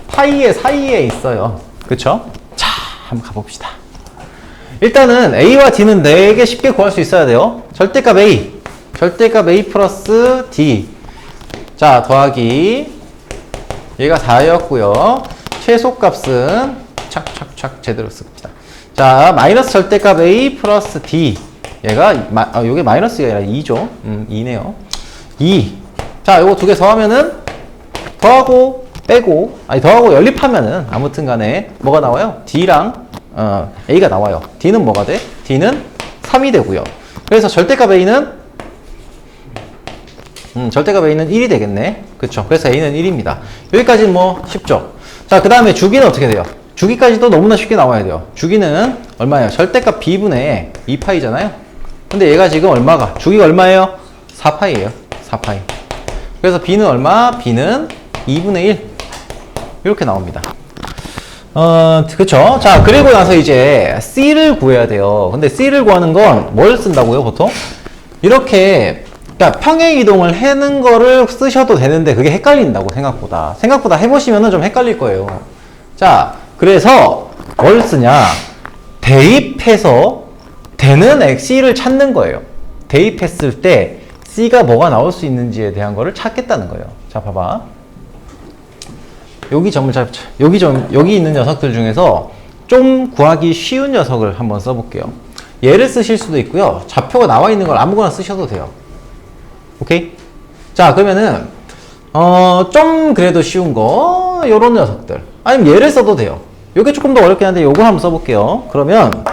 파이의 사이에 있어요. 그쵸? 자, 한번 가봅시다. 일단은 A와 D는 되게 쉽게 구할 수 있어야 돼요. 절대값 A. 절대값 A 플러스 D. 자, 더하기. 얘가 4였고요. 최소값은 착착착 제대로 씁니다. 자, 마이너스 절대값 A 플러스 D. 얘가, 요게 마이너스가 아니라 2죠. 2네요. 2. 자, 요거 두 개 더하면은, 더하고, 빼고, 더하고 연립하면은, 아무튼 간에, 뭐가 나와요? D랑, A가 나와요. D는 뭐가 돼? D는 3이 되고요. 그래서 절대값 A는, 절대값 A는 1이 되겠네. 그쵸? 그래서 A는 1입니다. 여기까지는 뭐, 쉽죠? 자, 그 다음에 주기는 어떻게 돼요? 주기까지도 너무나 쉽게 나와야 돼요. 주기는 얼마예요? 절대값 B분의 2파이잖아요? 근데 얘가 지금 얼마가? 주기가 얼마예요? 4파이예요. 4파이. 그래서 B는 얼마? B는 2분의 1. 이렇게 나옵니다. 그쵸? 자, 그리고 나서 이제 C를 구해야 돼요. 근데 C를 구하는 건 뭘 쓴다고요, 보통? 이렇게, 그러니까 평행 이동을 하는 거를 쓰셔도 되는데 그게 헷갈린다고, 생각보다. 생각보다 해보시면은 좀 헷갈릴 거예요. 자, 그래서 뭘 쓰냐? 대입해서 되는 X를 찾는 거예요. 대입했을 때 C가 뭐가 나올 수 있는지에 대한 거를 찾겠다는 거예요. 자, 봐봐. 여기 있는 녀석들 중에서 좀 구하기 쉬운 녀석을 한번 써볼게요. 얘를 쓰실 수도 있고요. 좌표가 나와 있는 걸 아무거나 쓰셔도 돼요. 오케이? 자, 그러면은 좀 그래도 쉬운 거 요런 녀석들 아니면 얘를 써도 돼요. 요게 조금 더 어렵긴 한데 요거 한번 써볼게요. 그러면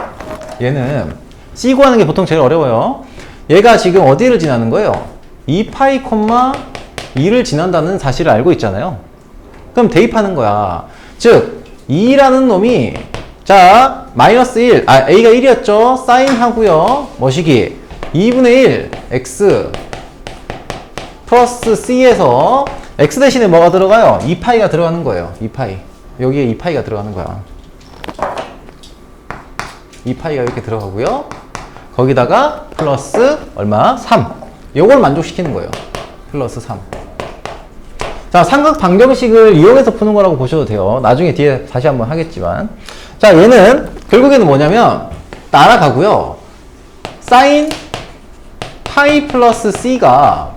얘는 C 구하는 게 보통 제일 어려워요. 얘가 지금 어디를 지나는 거예요? 2파이, 2를 지난다는 사실을 알고 있잖아요. 그럼 대입하는 거야. 즉 2라는 놈이 자 마이너스 1, A가 1이었죠. 사인 하고요. 뭐시기? 2분의 1 X 플러스 C에서 X 대신에 뭐가 들어가요? 2파이가 들어가는 거예요. 2파이. 여기에 2파이가 들어가는 거야. 2파이가 이렇게 들어가고요. 거기다가 플러스 얼마? 3. 요걸 만족시키는 거예요. 플러스 3. 자, 삼각 방정식을 이용해서 푸는 거라고 보셔도 돼요. 나중에 뒤에 다시 한번 하겠지만. 자, 얘는 결국에는 뭐냐면 날아가고요. 사인 파이 플러스 C가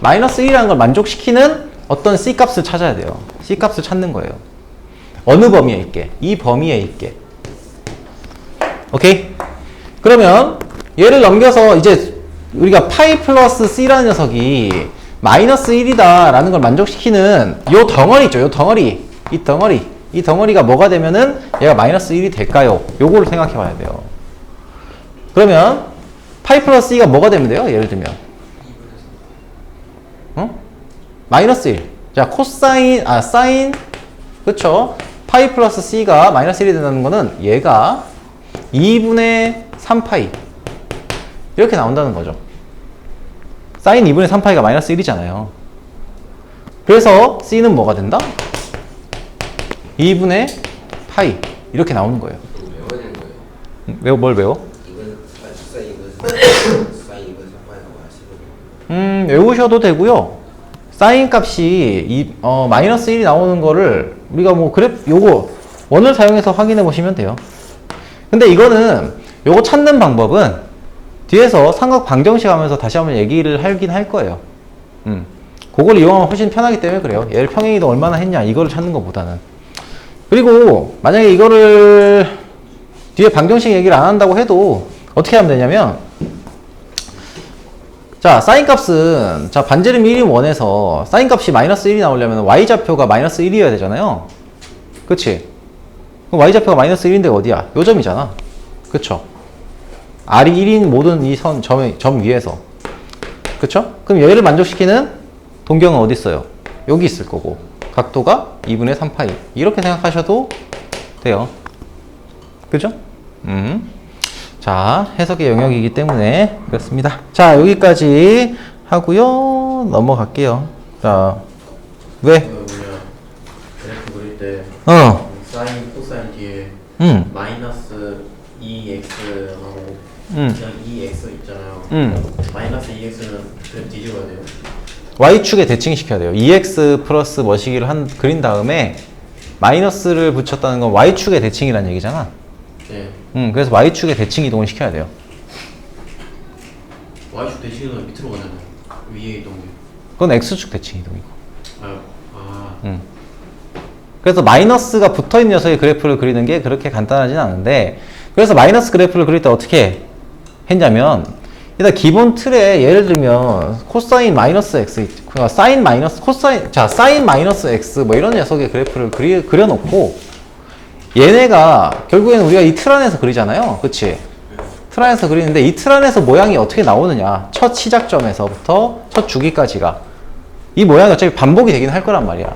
마이너스 1이라는 걸 만족시키는 어떤 C 값을 찾아야 돼요. C 값을 찾는 거예요. 어느 범위에 있게? 이 범위에 있게. 오케이? 그러면 얘를 넘겨서 이제 우리가 파이 플러스 C라는 녀석이 마이너스 1이다 라는 걸 만족시키는 요 덩어리 있죠. 요 덩어리. 이 덩어리가 뭐가 되면은 얘가 마이너스 1이 될까요? 요거를 생각해 봐야 돼요. 그러면 파이 플러스 C가 뭐가 되면 돼요? 예를 들면 마이너스 1. 자, 사인 그쵸? 파이 플러스 C가 마이너스 1이 된다는 거는 얘가 2분의 3파이 이렇게 나온다는 거죠. 사인 2분의 3파이가 마이너스 1이잖아요. 그래서 C는 뭐가 된다? 2분의 파이 이렇게 나오는 거예요. 외워야 되는 거예요? 뭘 외워? 이건 사인 2분 3파이라고 하시거든요. 외우셔도 되고요. 사인 값이 마이너스 1이 나오는 거를 우리가 뭐 요거 원을 사용해서 확인해 보시면 돼요. 근데 이거는 요거 찾는 방법은 뒤에서 삼각 방정식 하면서 다시 한번 얘기를 하긴 할 거예요. 그걸 이용하면 훨씬 편하기 때문에 그래요. 얘를 평행이동 얼마나 했냐 이거를 찾는 것보다는. 그리고 만약에 이거를 뒤에 방정식 얘기를 안 한다고 해도 어떻게 하면 되냐면 자, 사인 값은 자 반지름 1인 원에서 사인 값이 마이너스 1이 나오려면 y좌표가 마이너스 1이어야 되잖아요. 그치? 그럼 y좌표가 마이너스 1인데 어디야? 요 점이잖아. 그쵸? R이 1인 모든 이 점 위에서. 그쵸? 그럼 얘를 만족시키는 동경은 어디 있어요? 여기 있을 거고. 각도가 2분의 3파이. 이렇게 생각하셔도 돼요. 그죠? 자, 해석의 영역이기 때문에 그렇습니다. 자, 여기까지 하고요. 넘어갈게요. 자, 왜? 그래프 그릴 때 사인, 코사인 뒤에 마이너스 2x하고 그냥 2x 있잖아요. 마이너스 2x는 그래프 뒤집어야 돼요. y축에 대칭시켜야 돼요. 2x 플러스 뭐시기를 그린 다음에 마이너스를 붙였다는 건 y축의 대칭이라는 얘기잖아. 네. 그래서 y축의 대칭 이동을 시켜야 돼요. y축 대칭은 밑으로 가잖아요. 위에 이동이. 그건 x축 대칭 이동이고. 아. 그래서 마이너스가 붙어있는 녀석의 그래프를 그리는 게 그렇게 간단하진 않은데, 그래서 마이너스 그래프를 그릴 때 어떻게 했냐면, 일단 기본 틀에 예를 들면 코사인 마이너스 x, 사인 마이너스 코사인, 자 사인 마이너스 x 뭐 이런 녀석의 그래프를 그려놓고, 얘네가 결국에는 우리가 이 틀 안에서 그리잖아요. 그치? 틀 안에서 그리는데 이 틀 안에서 모양이 어떻게 나오느냐, 첫 시작점에서부터 첫 주기까지가 이 모양이 어차피 반복이 되긴 할 거란 말이야.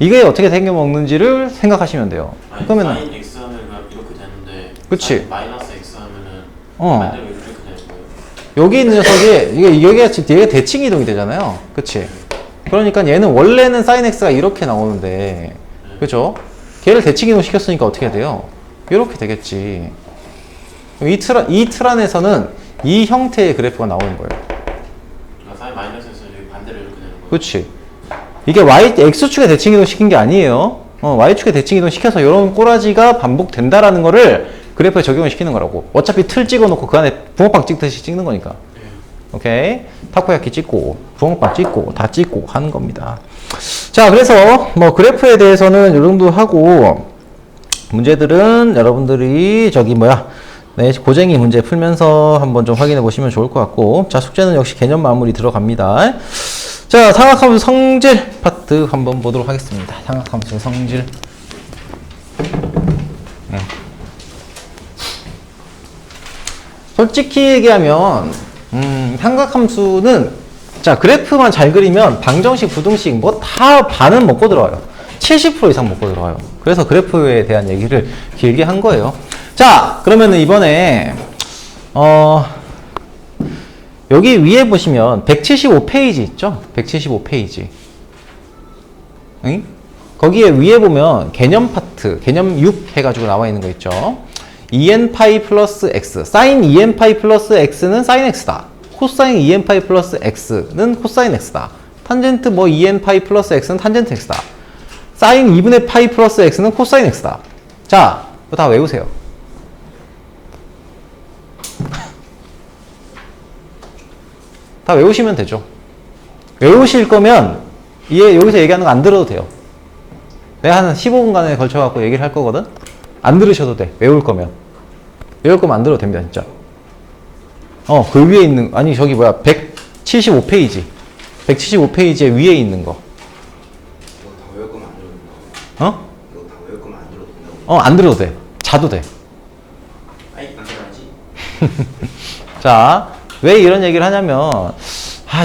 이게 어떻게 생겨먹는지를 생각하시면 돼요. 아니, 그러면은 사인 x 하면 이렇게 되는데 그치? 사인 마이너스 x 하면은 반대로 이렇게 되는 거예요. 여기 있는 녀석이 여기가 지금 얘가 대칭 이동이 되잖아요. 그치? 그러니까 얘는 원래는 sin x가 이렇게 나오는데, 그죠? 걔를 대칭 이동 시켰으니까 어떻게 돼요? 이렇게 되겠지. 이 틀 안에서는 이 형태의 그래프가 나오는 거예요. 그러니까 사인 마이너스 x는 여기 반대로 이렇게 되는 거예요. 그치? 이게 x축에 대칭 이동 시킨 게 아니에요. y축에 대칭 이동 시켜서 이런 꼬라지가 반복된다라는 거를 그래프에 적용을 시키는 거라고. 어차피 틀 찍어놓고 그 안에 붕어빵 찍듯이 찍는 거니까. 네. 오케이. 타코야키 찍고, 붕어빵 찍고, 다 찍고 하는 겁니다. 자, 그래서 뭐 그래프에 대해서는 이 정도 하고, 문제들은 여러분들이 네, 고쟁이 문제 풀면서 한번 좀 확인해 보시면 좋을 것 같고, 자, 숙제는 역시 개념 마무리 들어갑니다. 자, 삼각함수 성질 파트 한번 보도록 하겠습니다. 삼각함수 성질. 솔직히 얘기하면 삼각함수는 자 그래프만 잘 그리면 방정식, 부등식 뭐 다 반은 먹고 들어와요. 70% 이상 먹고 들어와요. 그래서 그래프에 대한 얘기를 길게 한 거예요. 자 그러면은 이번에 여기 위에 보시면 175페이지 있죠? 175페이지. 응? 거기에 위에 보면 개념 파트, 개념 6 해가지고 나와 있는 거 있죠? 2n파이 플러스 x, sin 2n파이 플러스 x는 sin x다. 코사인 2n파이 플러스 x는 코사인 x다. 탄젠트 뭐 2n파이 플러스 x는 탄젠트 x다. sin 2분의 파이 플러스 x는 코사인 x다. 자, 이거 다 외우세요. 다 외우시면 되죠. 외우실 거면 여기서 얘기하는 거 안 들어도 돼요. 내가 한 15분간에 걸쳐갖고 얘기를 할 거거든? 안 들으셔도 돼. 외울 거면. 외울 거면 안 들어도 됩니다, 진짜. 그 위에 있는, 아니, 저기 뭐야, 175페이지. 175페이지에 위에 있는 거. 이거 다 외울 거면 안 들어도 된다고. 이거 다 외울 거면 안 들어도 된다고. 안 들어도 돼. 자도 돼. 아이, 안 들어야지. 자, 왜 이런 얘기를 하냐면,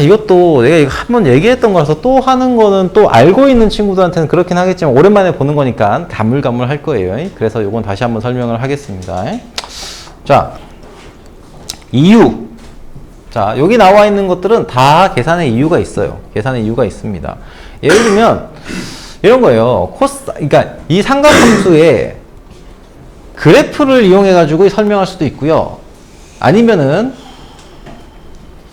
이것도 내가 이거 한번 얘기했던 거라서 또 하는 거는 또 알고 있는 친구들한테는 그렇긴 하겠지만, 오랜만에 보는 거니까 가물가물 할 거예요. 그래서 이건 다시 한번 설명을 하겠습니다. 자, 이유. 자, 여기 나와 있는 것들은 다 계산의 이유가 있어요. 계산의 이유가 있습니다. 예를 들면, 이런 거예요. 그러니까 이 삼각함수의 그래프를 이용해가지고 설명할 수도 있고요. 아니면은,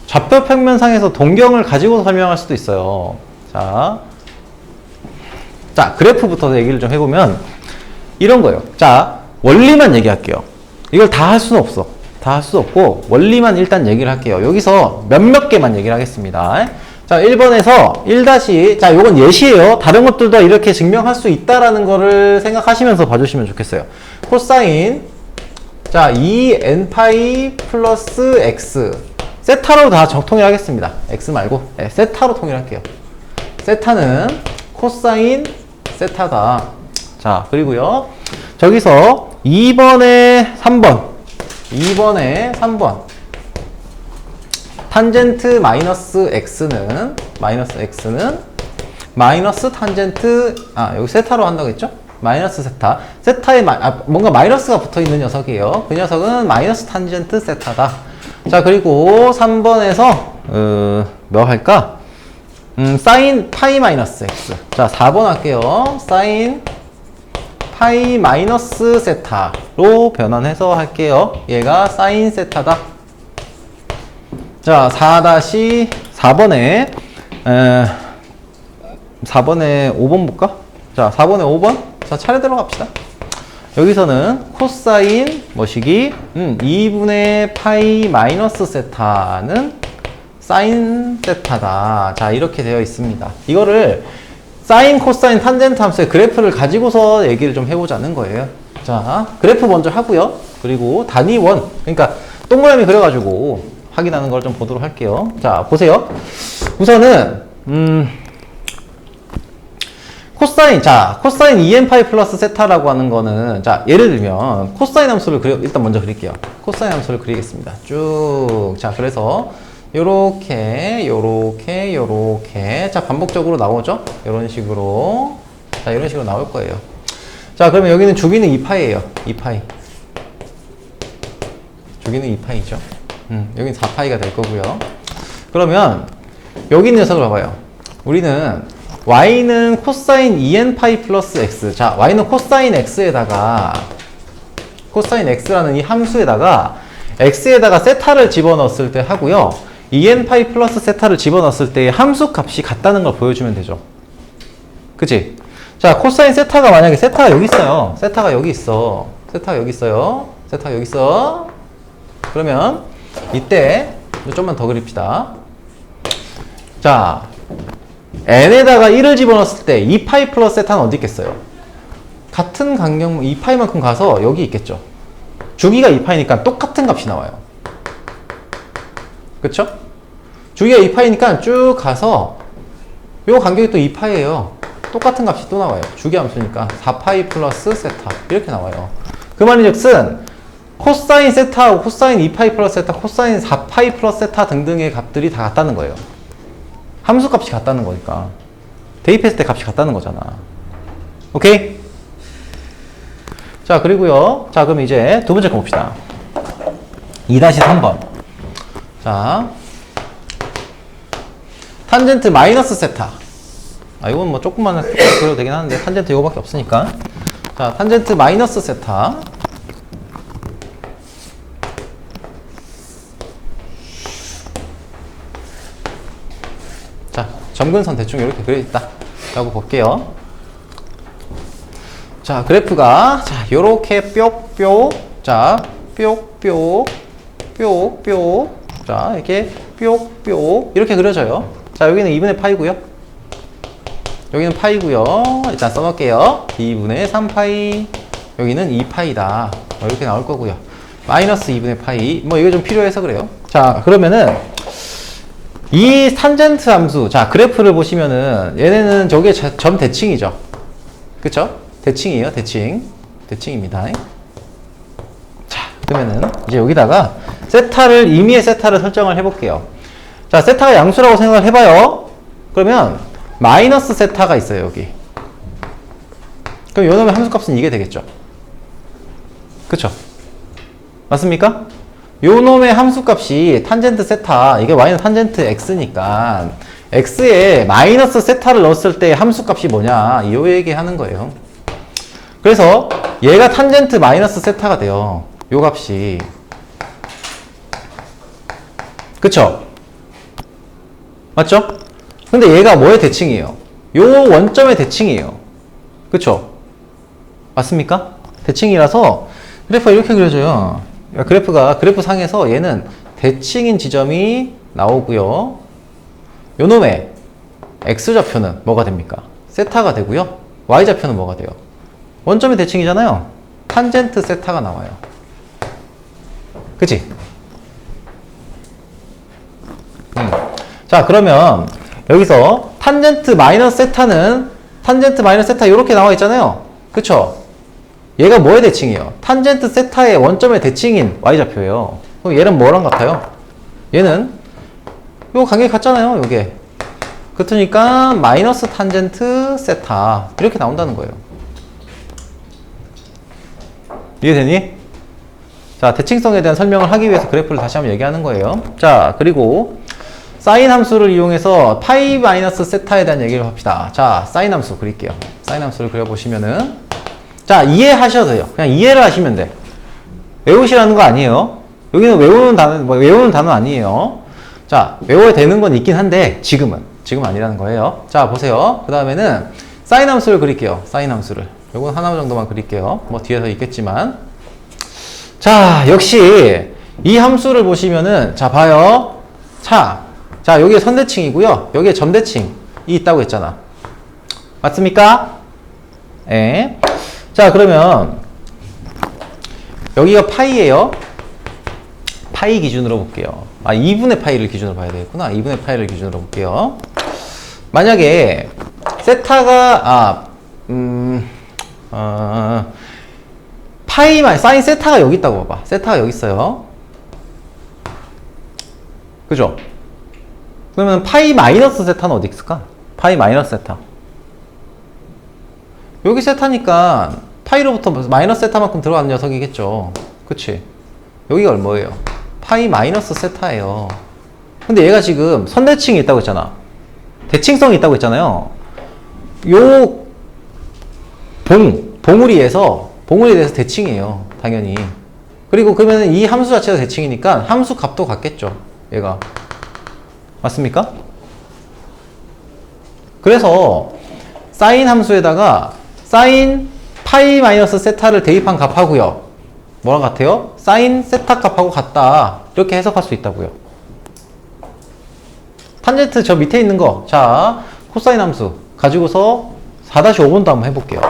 좌표 평면상에서 동경을 가지고 설명할 수도 있어요. 자, 그래프부터 얘기를 좀 해보면 이런 거예요. 자, 원리만 얘기할게요. 이걸 다 할 수는 없어. 다 할 수 없고 원리만 일단 얘기를 할게요. 여기서 몇몇 개만 얘기를 하겠습니다. 자, 1번에서 1- 자, 요건 예시예요. 다른 것들도 이렇게 증명할 수 있다라는 거를 생각하시면서 봐주시면 좋겠어요. 코사인 자, 2n파이 플러스 x 세타로 다 통일하겠습니다. x 말고 세타로 통일할게요. 세타는 코사인 세타다. 자, 그리고요. 저기서 2번에 3번 탄젠트 마이너스 x는 마이너스 탄젠트 여기 세타로 한다고 했죠? 마이너스 세타에 뭔가 마이너스가 붙어 있는 녀석이에요. 그 녀석은 마이너스 탄젠트 세타다. 자, 그리고 3번에서 뭐 할까? 사인 파이 마이너스 x. 자, 4번 할게요. 사인 파이 마이너스 세타로 변환해서 할게요. 얘가 사인 세타다. 자, 4-4번에 5번 볼까? 자, 4번에 5번. 자, 차례대로 갑시다. 여기서는 코사인 뭐시기 2분의 파이 마이너스 세타는 사인 세타다. 자, 이렇게 되어 있습니다. 이거를 사인, 코사인, 탄젠트 함수의 그래프를 가지고서 얘기를 좀 해보자는 거예요. 자, 그래프 먼저 하고요. 그리고 단위원, 그러니까 동그라미 그려가지고 확인하는 걸 좀 보도록 할게요. 자, 보세요. 우선은 코사인 2n파이 플러스 세타라고 하는 거는, 자, 예를 들면 코사인 함수를 일단 먼저 그릴게요. 코사인 함수를 그리겠습니다. 쭉. 자, 그래서 요렇게 자, 반복적으로 나오죠? 이런 식으로. 자, 이런 식으로 나올 거예요. 자, 그러면 여기는 주기는 2파이예요. 2파이. 주기는 2파이죠. 여기는 4파이가 될 거고요. 그러면 여기 있는 녀석을 봐봐요. 우리는 y는 코사인 2n파이 플러스 x. 자, y는 코사인 x에다가 코사인 x라는 이 함수에다가 x에다가 세타를 집어넣었을 때 하고요. 2n파이 플러스 세타를 집어넣었을 때 함수 값이 같다는 걸 보여주면 되죠. 그치? 자, 코사인 세타가 만약에 세타가 여기 있어요. 세타가 여기 있어요. 세타가 여기 있어. 그러면 이때 좀만 더 그립시다. 자, n에다가 1을 집어넣었을 때 2파이 플러스 세타는 어디 있겠어요? 같은 간격 2파이만큼 가서 여기 있겠죠. 주기가 2파이니까 똑같은 값이 나와요. 그쵸? 주기가 2파이니까 쭉 가서 요 간격이 또 2파이예요. 똑같은 값이 또 나와요. 주기 함수니까 4파이 플러스 세타 이렇게 나와요. 그 말인즉슨 코사인 세타하고 코사인 2파이 플러스 세타, 코사인 4파이 플러스 세타 등등의 값들이 다 같다는 거예요. 함수 값이 같다는 거니까. 대입했을 때 값이 같다는 거잖아. 오케이? 자, 그리고요. 자, 그럼 이제 두 번째 거 봅시다. 2-3번. 자, 탄젠트 마이너스 세타. 아, 이건 뭐 조금만 그려도 되긴 하는데, 탄젠트 이거밖에 없으니까. 자, 탄젠트 마이너스 세타. 자, 점근선 대충 이렇게 그려있다. 라고 볼게요. 자, 그래프가, 자, 요렇게 뾱뾱. 자, 뾱뾱. 뾱뾱. 자, 이렇게 뾱뾱. 이렇게 그려져요. 자, 여기는 2분의 파이고요. 여기는 파이고요. 일단 써놓을게요. 2분의 3파이. 여기는 2파이다. 이렇게 나올 거고요. 마이너스 2분의 파이. 뭐 이거 좀 필요해서 그래요. 자, 그러면은 이 탄젠트 함수. 자, 그래프를 보시면은 얘네는 저게 점 대칭이죠. 그쵸? 대칭이에요. 대칭. 대칭입니다. 자, 그러면은 이제 여기다가 세타를, 임의의 세타를 설정을 해볼게요. 자, 세타가 양수라고 생각을 해봐요. 그러면 마이너스 세타가 있어요, 여기. 그럼 요놈의 함수값은 이게 되겠죠. 그쵸? 맞습니까? 요놈의 함수값이 탄젠트 세타, 이게 y는 탄젠트 x니까 x에 마이너스 세타를 넣었을 때 함수값이 뭐냐, 요 얘기 하는 거예요. 그래서 얘가 탄젠트 마이너스 세타가 돼요. 요 값이. 그쵸? 맞죠? 근데 얘가 뭐의 대칭이에요? 요 원점의 대칭이에요. 그쵸? 맞습니까? 대칭이라서 그래프가 이렇게 그려져요. 그래프 상에서 얘는 대칭인 지점이 나오고요. 요놈의 x좌표는 뭐가 됩니까? 세타가 되고요. y좌표는 뭐가 돼요? 원점의 대칭이잖아요. 탄젠트 세타가 나와요. 그치? 자, 그러면 여기서 탄젠트 마이너스 세타는 탄젠트 마이너스 세타 이렇게 나와 있잖아요. 그쵸? 얘가 뭐의 대칭이에요? 탄젠트 세타의 원점의 대칭인 y좌표예요. 그럼 얘는 뭐랑 같아요? 얘는 요 간격이 같잖아요. 요게. 그렇으니까 마이너스 탄젠트 세타 이렇게 나온다는 거예요. 이해되니? 자, 대칭성에 대한 설명을 하기 위해서 그래프를 다시 한번 얘기하는 거예요. 자, 그리고 사인 함수를 이용해서 파이 마이너스 세타에 대한 얘기를 합시다. 자, 사인 함수 그릴게요. 사인 함수를 그려보시면은, 자, 이해하셔도 돼요. 그냥 이해를 하시면 돼. 외우시라는 거 아니에요. 여기는 외우는 단어 아니에요. 자, 외워야 되는 건 있긴 한데 지금은 아니라는 거예요. 자, 보세요. 그 다음에는 사인 함수를 그릴게요. 사인 함수를. 요건 하나 정도만 그릴게요. 뭐 뒤에서 있겠지만. 자, 역시 이 함수를 보시면은, 자, 봐요. 자, 여기에 선대칭이고요. 여기에 점대칭이 있다고 했잖아. 맞습니까? 예. 자, 그러면 여기가 파이예요. 파이 기준으로 볼게요. 아, 2분의 파이를 기준으로 봐야 되겠구나. 2분의 파이를 기준으로 볼게요. 만약에 세타가 사인 세타가 여기 있다고 봐봐. 세타가 여기 있어요. 그죠? 그러면 파이 마이너스 세타는 어디 있을까? 파이 마이너스 세타. 여기 세타니까 파이로부터 마이너스 세타만큼 들어가는 녀석이겠죠. 그치? 여기가 뭐예요? 파이 마이너스 세타예요. 근데 얘가 지금 선대칭이 있다고 했잖아. 대칭성이 있다고 했잖아요. 요 봉우리에 대해서 대칭이에요. 당연히. 그리고 그러면 이 함수 자체가 대칭이니까 함수 값도 같겠죠. 얘가. 맞습니까? 그래서 사인 함수에다가 사인 파이 마이너스 세타를 대입한 값하고요. 뭐랑 같아요? 사인 세타 값하고 같다. 이렇게 해석할 수 있다고요. 탄젠트 저 밑에 있는 거. 자, 코사인 함수 가지고서 4-5번도 한번 해볼게요.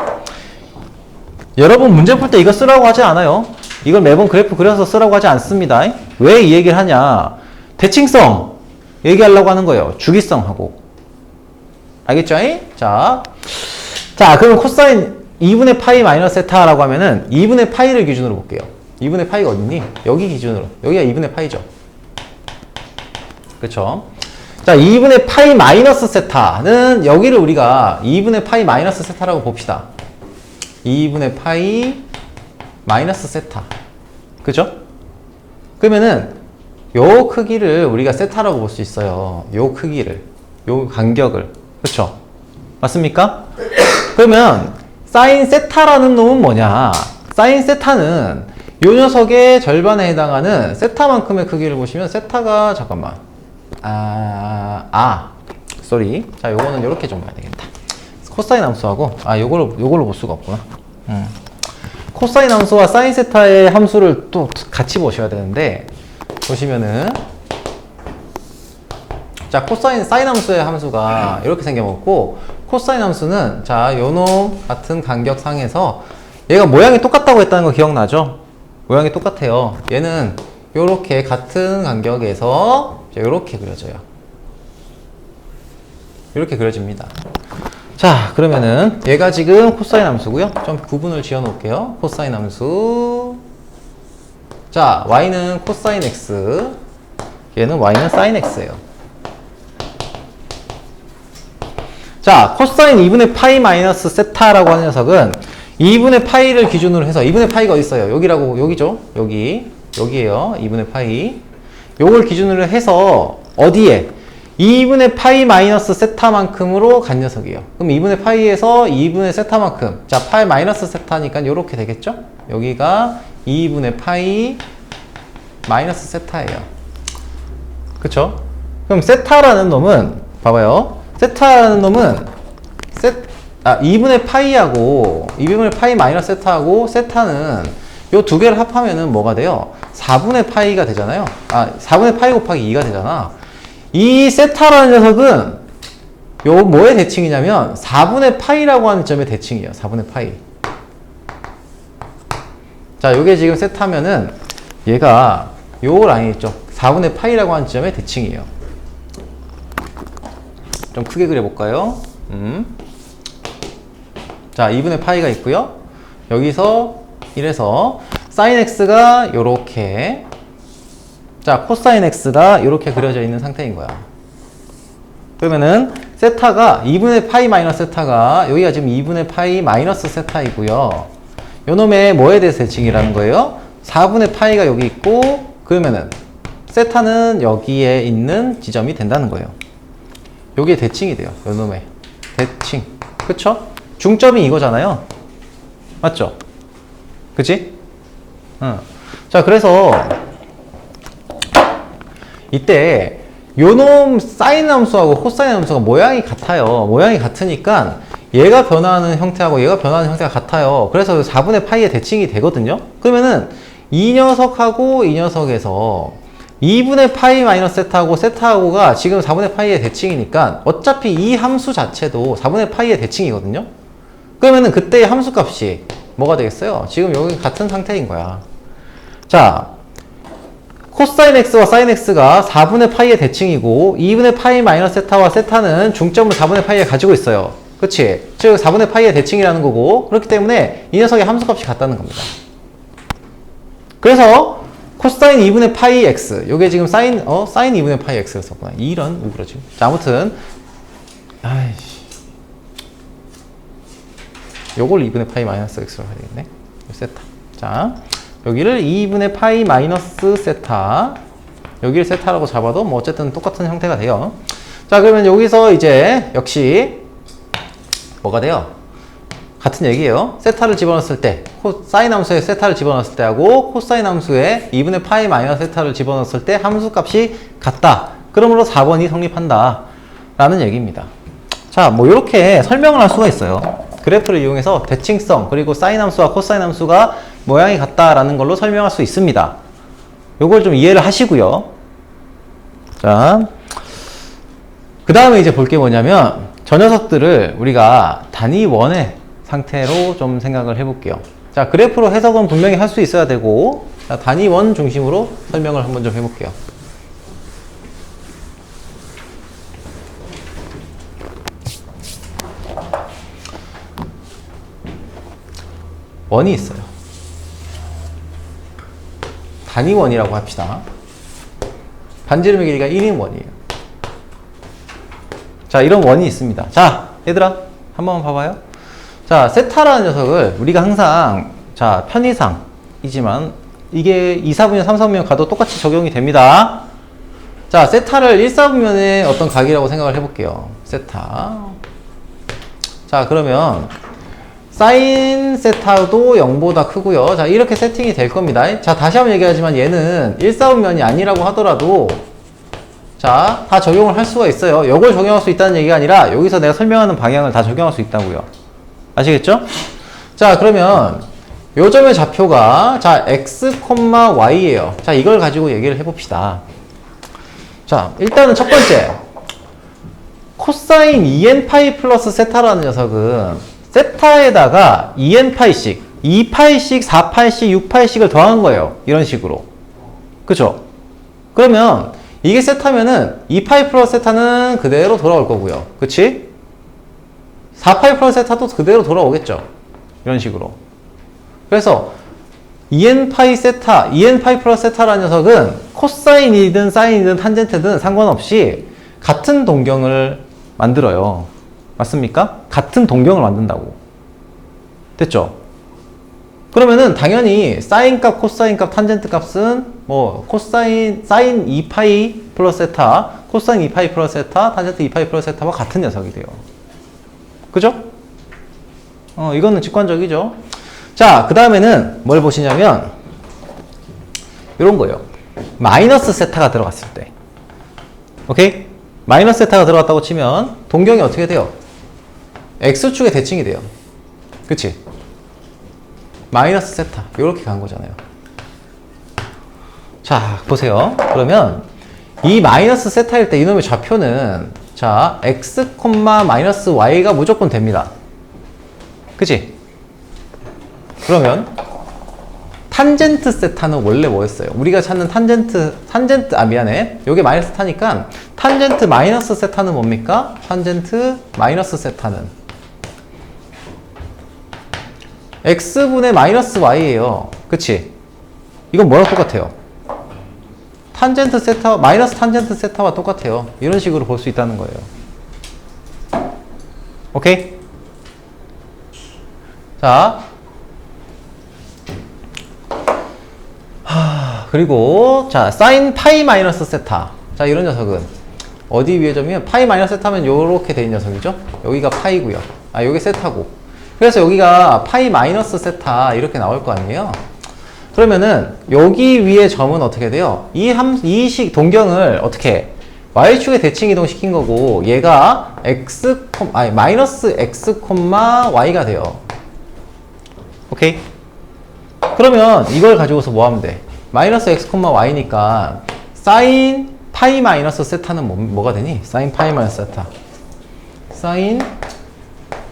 여러분 문제 풀 때 이거 쓰라고 하지 않아요. 이걸 매번 그래프 그려서 쓰라고 하지 않습니다. 왜 이 얘기를 하냐? 대칭성 얘기하려고 하는 거예요. 주기성하고. 알겠죠? 자, 그럼 코사인 2분의 파이 마이너스 세타라고 하면은 2분의 파이를 기준으로 볼게요. 2분의 파이가 어딨니? 여기 기준으로. 여기가 2분의 파이죠. 그쵸? 자, 2분의 파이 마이너스 세타는 여기를 우리가 2분의 파이 마이너스 세타라고 봅시다. 2분의 파이 마이너스 세타. 그죠? 그러면은 요 크기를 우리가 세타라고 볼 수 있어요. 요 크기를. 요 간격을. 그쵸? 맞습니까? 그러면 사인 세타라는 놈은 뭐냐? 사인 세타는 요 녀석의 절반에 해당하는 세타만큼의 크기를 보시면 세타가 잠깐만. 쏘리. 자, 요거는 요렇게 좀 봐야 되겠다. 코사인 함수하고 요걸로 볼 수가 없구나. 코사인 함수와 사인 세타의 함수를 또 같이 보셔야 되는데 보시면은 자, 사인 함수의 함수가 이렇게 생겨먹고 코사인 함수는 자, 요놈 같은 간격상에서 얘가 모양이 똑같다고 했다는 거 기억나죠? 모양이 똑같아요. 얘는 요렇게 같은 간격에서 요렇게 그려져요. 이렇게 그려집니다. 자, 그러면은 얘가 지금 코사인 함수고요. 좀 구분을 지어 놓을게요. 코사인 함수. 자, y는 코사인 x, 얘는 y는 사인 x예요. 자, 코사인 2분의 파이 마이너스 세타라고 하는 녀석은 2분의 파이를 기준으로 해서 2분의 파이가 어디 있어요? 여기라고, 여기죠? 여기에요. 2분의 파이. 요걸 기준으로 해서 어디에? 2분의 파이 마이너스 세타만큼으로 간 녀석이에요. 그럼 2분의 파이에서 2분의 세타만큼. 자, 파이 마이너스 세타니까 요렇게 되겠죠? 여기가 2분의 파이 마이너스 세타예요. 그쵸? 그럼 세타라는 놈은, 봐봐요. 세타라는 놈은 2분의 파이하고 2분의 파이 마이너스 세타하고 세타는 요 두 개를 합하면은 뭐가 돼요? 4분의 파이가 되잖아요. 4분의 파이 곱하기 2가 되잖아. 이 세타라는 녀석은 요 뭐의 대칭이냐면 4분의 파이라고 하는 점의 대칭이에요. 4분의 파이. 자, 요게 지금 세타면은 얘가 요 라인 있죠. 4분의 파이라고 하는 점의 대칭이에요. 좀 크게 그려볼까요? 자, 2분의 파이가 있고요. 여기서 이래서 사인 x가 요렇게, 자, 코사인 x가 요렇게 그려져 있는 상태인 거야. 그러면은 세타가 2분의 파이 마이너스 세타가 여기가 지금 2분의 파이 마이너스 세타이고요. 요놈의 뭐에 대해서 대칭이라는 거예요? 4분의 파이가 여기 있고, 그러면은 세타는 여기에 있는 지점이 된다는 거예요. 요게 대칭이 돼요. 요놈의 대칭. 그쵸? 중점이 이거잖아요. 맞죠? 그치? 자, 그래서 이때 요놈 사인 함수하고 코사인 함수가 모양이 같아요. 모양이 같으니까 얘가 변화하는 형태하고 얘가 변화하는 형태가 같아요. 그래서 4분의 파이의 대칭이 되거든요. 그러면은 이 녀석하고 이 녀석에서 2분의 파이 마이너스 세타하고 세타하고가 지금 4분의 파이의 대칭이니까 어차피 이 함수 자체도 4분의 파이의 대칭이거든요. 그러면은 그때의 함수 값이 뭐가 되겠어요? 지금 여기 같은 상태인 거야. 자, 코사인 x와 사인 x가 4분의 파이의 대칭이고 2분의 파이 마이너스 세타와 세타는 중점을 4분의 파이에 가지고 있어요. 그치? 즉 4분의 파이의 대칭이라는 거고, 그렇기 때문에 이 녀석의 함수 값이 같다는 겁니다. 그래서 코사인 2분의 파이 x, 요게 지금 사인 2분의 파이 x를 썼구나. 이런 우그러짐. 자, 아무튼 요걸 2분의 파이 마이너스 x로 해야 되겠네. 세타. 자, 여기를 2분의 파이 마이너스 세타, 여기를 세타라고 잡아도 뭐 어쨌든 똑같은 형태가 돼요. 자, 그러면 여기서 이제 역시 뭐가 돼요? 같은 얘기예요. 세타를 집어넣었을 때, 사인 함수에 세타를 집어넣었을 때하고 코사인 함수에 2분의 파이 마이너스 세타를 집어넣었을 때 함수 값이 같다. 그러므로 4번이 성립한다. 라는 얘기입니다. 자, 뭐 이렇게 설명을 할 수가 있어요. 그래프를 이용해서 대칭성, 그리고 사인 함수와 코사인 함수가 모양이 같다라는 걸로 설명할 수 있습니다. 요걸 좀 이해를 하시고요. 자, 그 다음에 이제 볼 게 뭐냐면 저 녀석들을 우리가 단위 원의 상태로 좀 생각을 해볼게요. 자, 그래프로 해석은 분명히 할 수 있어야 되고, 자, 단위 원 중심으로 설명을 한번 좀 해볼게요. 원이 있어요. 단위 원이라고 합시다. 반지름의 길이가 1인 원이에요. 자, 이런 원이 있습니다. 자, 얘들아, 한번 봐봐요. 자, 세타라는 녀석을 우리가 항상, 자, 편의상이지만 이게 2, 4분면, 3, 4분면 가도 똑같이 적용이 됩니다. 자, 세타를 1, 4분면의 어떤 각이라고 생각을 해볼게요. 세타. 자, 그러면 사인 세타도 0보다 크고요. 자, 이렇게 세팅이 될 겁니다. 자, 다시 한번 얘기하지만 얘는 1, 4분면이 아니라고 하더라도 자, 다 적용을 할 수가 있어요. 이걸 적용할 수 있다는 얘기가 아니라 여기서 내가 설명하는 방향을 다 적용할 수 있다고요. 아시겠죠? 자, 그러면 요 점의 좌표가 자, x, y예요. 자, 이걸 가지고 얘기를 해봅시다. 자, 일단은 첫 번째 코사인 2n파이 플러스 세타라는 녀석은 세타에다가 2n파이씩 2파이씩 4파이씩 6파이씩을 더한 거예요. 이런 식으로. 그쵸? 그러면 이게 세타면은 2파이 플러스 세타는 그대로 돌아올 거고요. 그치? 4파이 플러스 세타도 그대로 돌아오겠죠. 이런 식으로. 그래서 2n파이 세타, 2n파이 플러스 세타라는 녀석은 코사인이든 사인이든 탄젠트든 상관없이 같은 동경을 만들어요. 맞습니까? 같은 동경을 만든다고. 됐죠? 그러면은 당연히 사인 값, 코사인 값, 탄젠트 값은 뭐 코사인, 사인 2파이 플러스 세타, 코사인 2파이 플러스 세타, 탄젠트 2파이 플러스 세타와 같은 녀석이 돼요. 그죠? 이거는 직관적이죠. 자, 그 다음에는 뭘 보시냐면 이런 거예요. 마이너스 세타가 들어갔을 때. 오케이? 마이너스 세타가 들어갔다고 치면 동경이 어떻게 돼요? X축의 대칭이 돼요. 그치? 마이너스 세타 이렇게 간 거잖아요. 자, 보세요. 그러면 이 마이너스 세타일 때 이놈의 좌표는 자, x, 마이너스 y가 무조건 됩니다. 그치? 그러면 탄젠트 세타는 원래 뭐였어요? 우리가 찾는 미안해. 요게 마이너스 세타니까 탄젠트 마이너스 세타는 뭡니까? 탄젠트 마이너스 세타는 x분의 마이너스 y예요. 그치? 이건 뭐랑 똑같아요? 탄젠트 세타, 마이너스 탄젠트 세타와 똑같아요. 이런 식으로 볼 수 있다는 거예요. 오케이? 자. 그리고, 자, 사인 파이 마이너스 세타. 자, 이런 녀석은 어디 위의 점이면 파이 마이너스 세타면 요렇게 된 녀석이죠? 여기가 파이고요. 아, 요게 세타고. 그래서 여기가 파이 마이너스 세타 이렇게 나올 거 아니에요? 그러면은 여기 위의 점은 어떻게 돼요? 이 동경을 어떻게 y축에 대칭 이동 시킨 거고 얘가 마이너스 x, y가 돼요. 오케이? 그러면 이걸 가지고서 뭐 하면 돼? 마이너스 x, y니까 사인 파이 마이너스 세타는 뭐가 되니? 사인 파이 마이너스 세타. 사인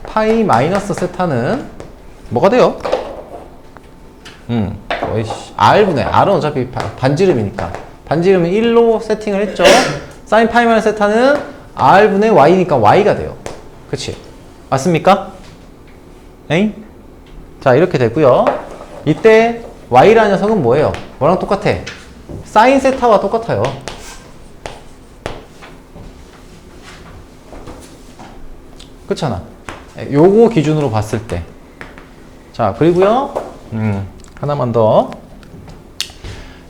파이 마이너스 세타는 뭐가 돼요? R분의, R은 어차피 반지름이니까. 반지름은 1로 세팅을 했죠? 사인 파이 마이너스 세타는 R분의 Y니까 Y가 돼요. 그치? 맞습니까? 에잉? 자, 이렇게 됐고요. 이때 Y라는 녀석은 뭐예요? 뭐랑 똑같아? 사인 세타와 똑같아요. 그렇잖아. 요거 기준으로 봤을 때. 자, 그리고요. 하나만 더.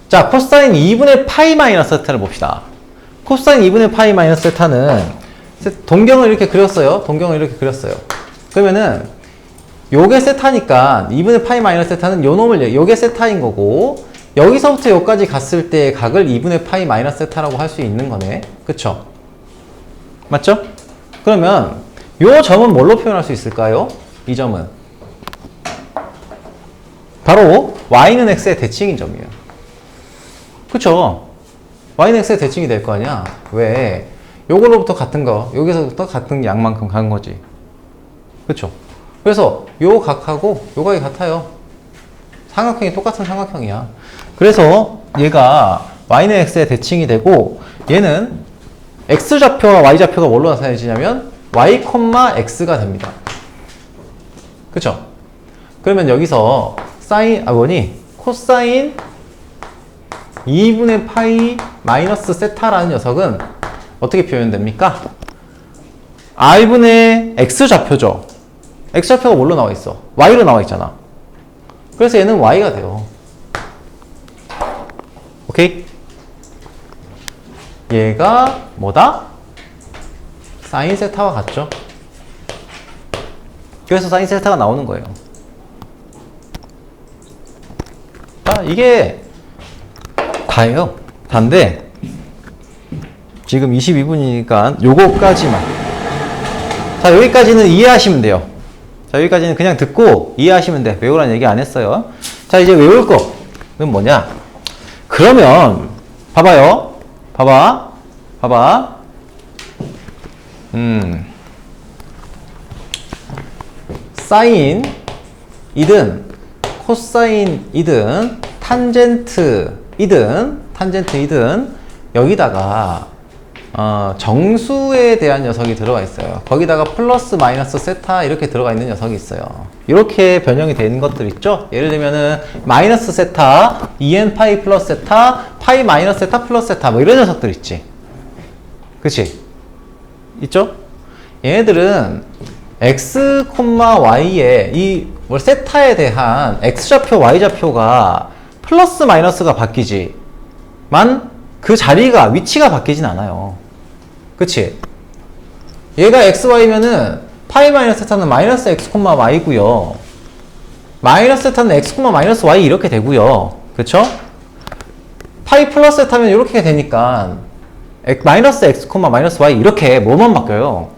자, 코사인 2분의 파이 마이너스 세타를 봅시다. 코사인 2분의 파이 마이너스 세타는 동경을 이렇게 그렸어요. 동경을 이렇게 그렸어요. 그러면은 요게 세타니까 2분의 파이 마이너스 세타는 요 놈을 요게 세타인 거고 여기서부터 여기까지 갔을 때 각을 2분의 파이 마이너스 세타라고 할 수 있는 거네. 그쵸? 맞죠? 그러면 요 점은 뭘로 표현할 수 있을까요? 이 점은 바로 y는 x의 대칭인 점이에요. 그쵸? y는 x의 대칭이 될 거 아니야? 왜? 요걸로부터 같은 거, 여기서부터 같은 양만큼 간 거지. 그쵸? 그래서 요 각하고 요 각이 같아요. 삼각형이 똑같은 삼각형이야. 그래서 얘가 y는 x의 대칭이 되고 얘는 x좌표와 y좌표가 뭘로 나타내지냐면 y, x가 됩니다. 그쵸? 그러면 여기서 사인, 코사인 2분의 파이 마이너스 세타라는 녀석은 어떻게 표현됩니까? r분의 x좌표죠. x좌표가 뭘로 나와 있어? y로 나와 있잖아. 그래서 얘는 y가 돼요. 오케이? 얘가 뭐다? 사인 세타와 같죠? 그래서 사인 세타가 나오는 거예요. 자, 이게 다예요. 단데 지금 22분이니까 요거까지만. 자, 여기까지는 이해하시면 돼요. 자, 여기까지는 그냥 듣고 이해하시면 돼. 외우라는 얘기 안 했어요. 자, 이제 외울 거는 뭐냐? 그러면 봐봐요. 봐봐. 사인이든 코사인이든 탄젠트이든 여기다가 정수에 대한 녀석이 들어가 있어요. 거기다가 플러스 마이너스 세타 이렇게 들어가 있는 녀석이 있어요. 이렇게 변형이 되는 것들 있죠? 예를 들면은 마이너스 세타, 2n 파이 플러스 세타, 파이 마이너스 세타 플러스 세타 뭐 이런 녀석들 있지. 그치? 있죠? 얘네들은 x, y의 이 세타에 대한 x좌표, y좌표가 플러스 마이너스가 바뀌지만 그 자리가, 위치가 바뀌진 않아요. 그치? 얘가 xy면은 파이 마이너스 세타는 마이너스 x, y고요. 마이너스 세타는 x, 마이너스 y 이렇게 되고요. 그쵸? 파이 플러스 세타면 이렇게 되니까 마이너스 x, 마이너스 y 이렇게 뭐만 바뀌어요?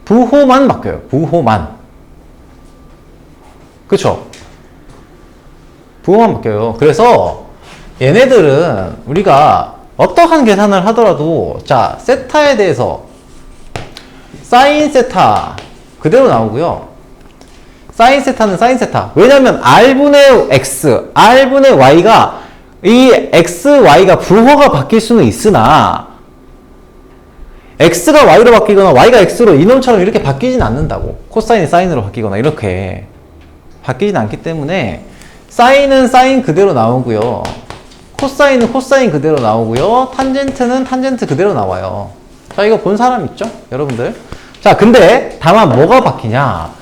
부호만 바뀌어요. 부호만. 그쵸? 부호만 바뀌어요. 그래서 얘네들은 우리가 어떠한 계산을 하더라도 자, 세타에 대해서 사인 세타 그대로 나오고요. 사인 세타는 사인 세타. 왜냐면 r분의 x, r분의 y가 이 x, y가 부호가 바뀔 수는 있으나 x가 y로 바뀌거나 y가 x로 이놈처럼 이렇게 바뀌진 않는다고. 코사인이 사인으로 바뀌거나 이렇게 바뀌진 않기 때문에 사인은 사인 그대로 나오고요. 코사인은 코사인 그대로 나오고요. 탄젠트는 탄젠트 그대로 나와요. 자, 이거 본 사람 있죠? 여러분들. 자, 근데 다만 뭐가 바뀌냐?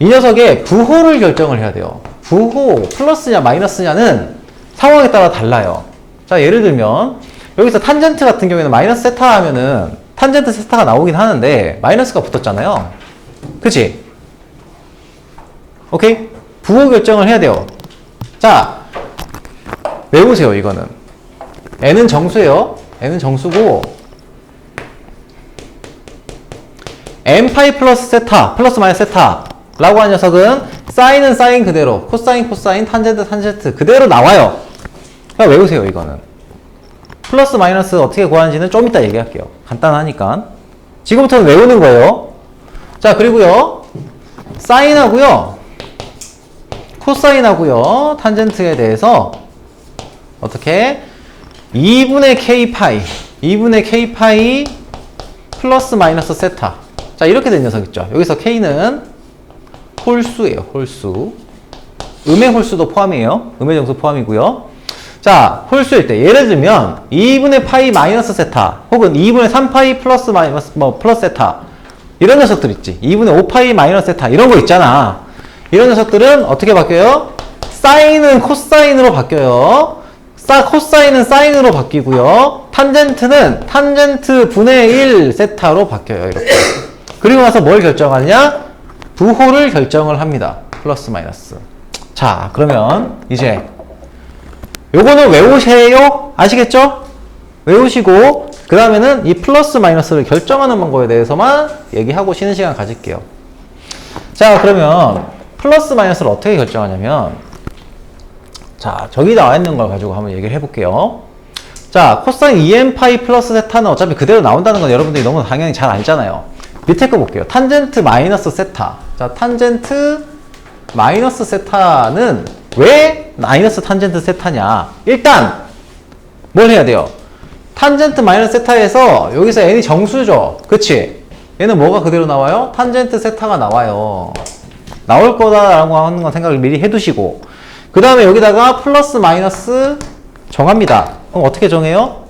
이 녀석의 부호를 결정을 해야 돼요. 부호 플러스냐 마이너스냐는 상황에 따라 달라요. 자, 예를 들면 여기서 탄젠트 같은 경우에는 마이너스 세타 하면은 탄젠트 세타가 나오긴 하는데 마이너스가 붙었잖아요. 그치? 오케이? 부호 결정을 해야 돼요. 자, 외우세요, 이거는. n은 정수예요. n은 정수고 n파이 플러스 세타, 플러스 마이너스 세타 라고 하는 녀석은 사인은 사인 그대로, 코사인, 코사인, 탄젠트, 탄젠트 그대로 나와요. 그냥 외우세요, 이거는. 플러스 마이너스 어떻게 구하는지는 좀 이따 얘기할게요. 간단하니까. 지금부터는 외우는 거예요. 자, 그리고요. 사인하고요. 코사인하고요. 탄젠트에 대해서 어떻게? 2분의 k파이 2분의 k파이 플러스 마이너스 세타. 자, 이렇게 된 녀석 있죠. 여기서 k는 홀수예요. 홀수. 음의 홀수도 포함이에요. 음의 정수 포함이고요. 자, 홀수일 때 예를 들면 2분의 파이 마이너스 세타 혹은 2분의 3파이 플러스 마이너스 플러스 세타 이런 녀석들 있지. 2분의 5파이 마이너스 세타 이런 거 있잖아. 이런 녀석들은 어떻게 바뀌어요? 사인은 코사인으로 바뀌어요. 코사인은 사인으로 바뀌고요. 탄젠트는 탄젠트 분의 1 세타로 바뀌어요. 이렇게. 그리고 나서 뭘 결정하느냐? 부호를 결정을 합니다. 플러스 마이너스. 자, 그러면 이제 요거는 외우세요. 아시겠죠? 외우시고 그 다음에는 이 플러스 마이너스를 결정하는 방법에 대해서만 얘기하고 쉬는 시간 가질게요. 자, 그러면 플러스 마이너스를 어떻게 결정하냐면 자, 저기 나와 있는 걸 가지고 한번 얘기를 해볼게요. 자, 코사인 2n파이 플러스 세타는 어차피 그대로 나온다는 건 여러분들이 너무 당연히 잘 알잖아요. 밑에 거 볼게요. 탄젠트 마이너스 세타. 자, 탄젠트 마이너스 세타는 왜 마이너스 탄젠트 세타냐? 일단 뭘 해야 돼요? 탄젠트 마이너스 세타에서 여기서 n이 정수죠. 그치? 얘는 뭐가 그대로 나와요? 탄젠트 세타가 나와요. 나올 거다라고 하는 건 생각을 미리 해두시고, 그 다음에 여기다가 플러스 마이너스 정합니다. 그럼 어떻게 정해요?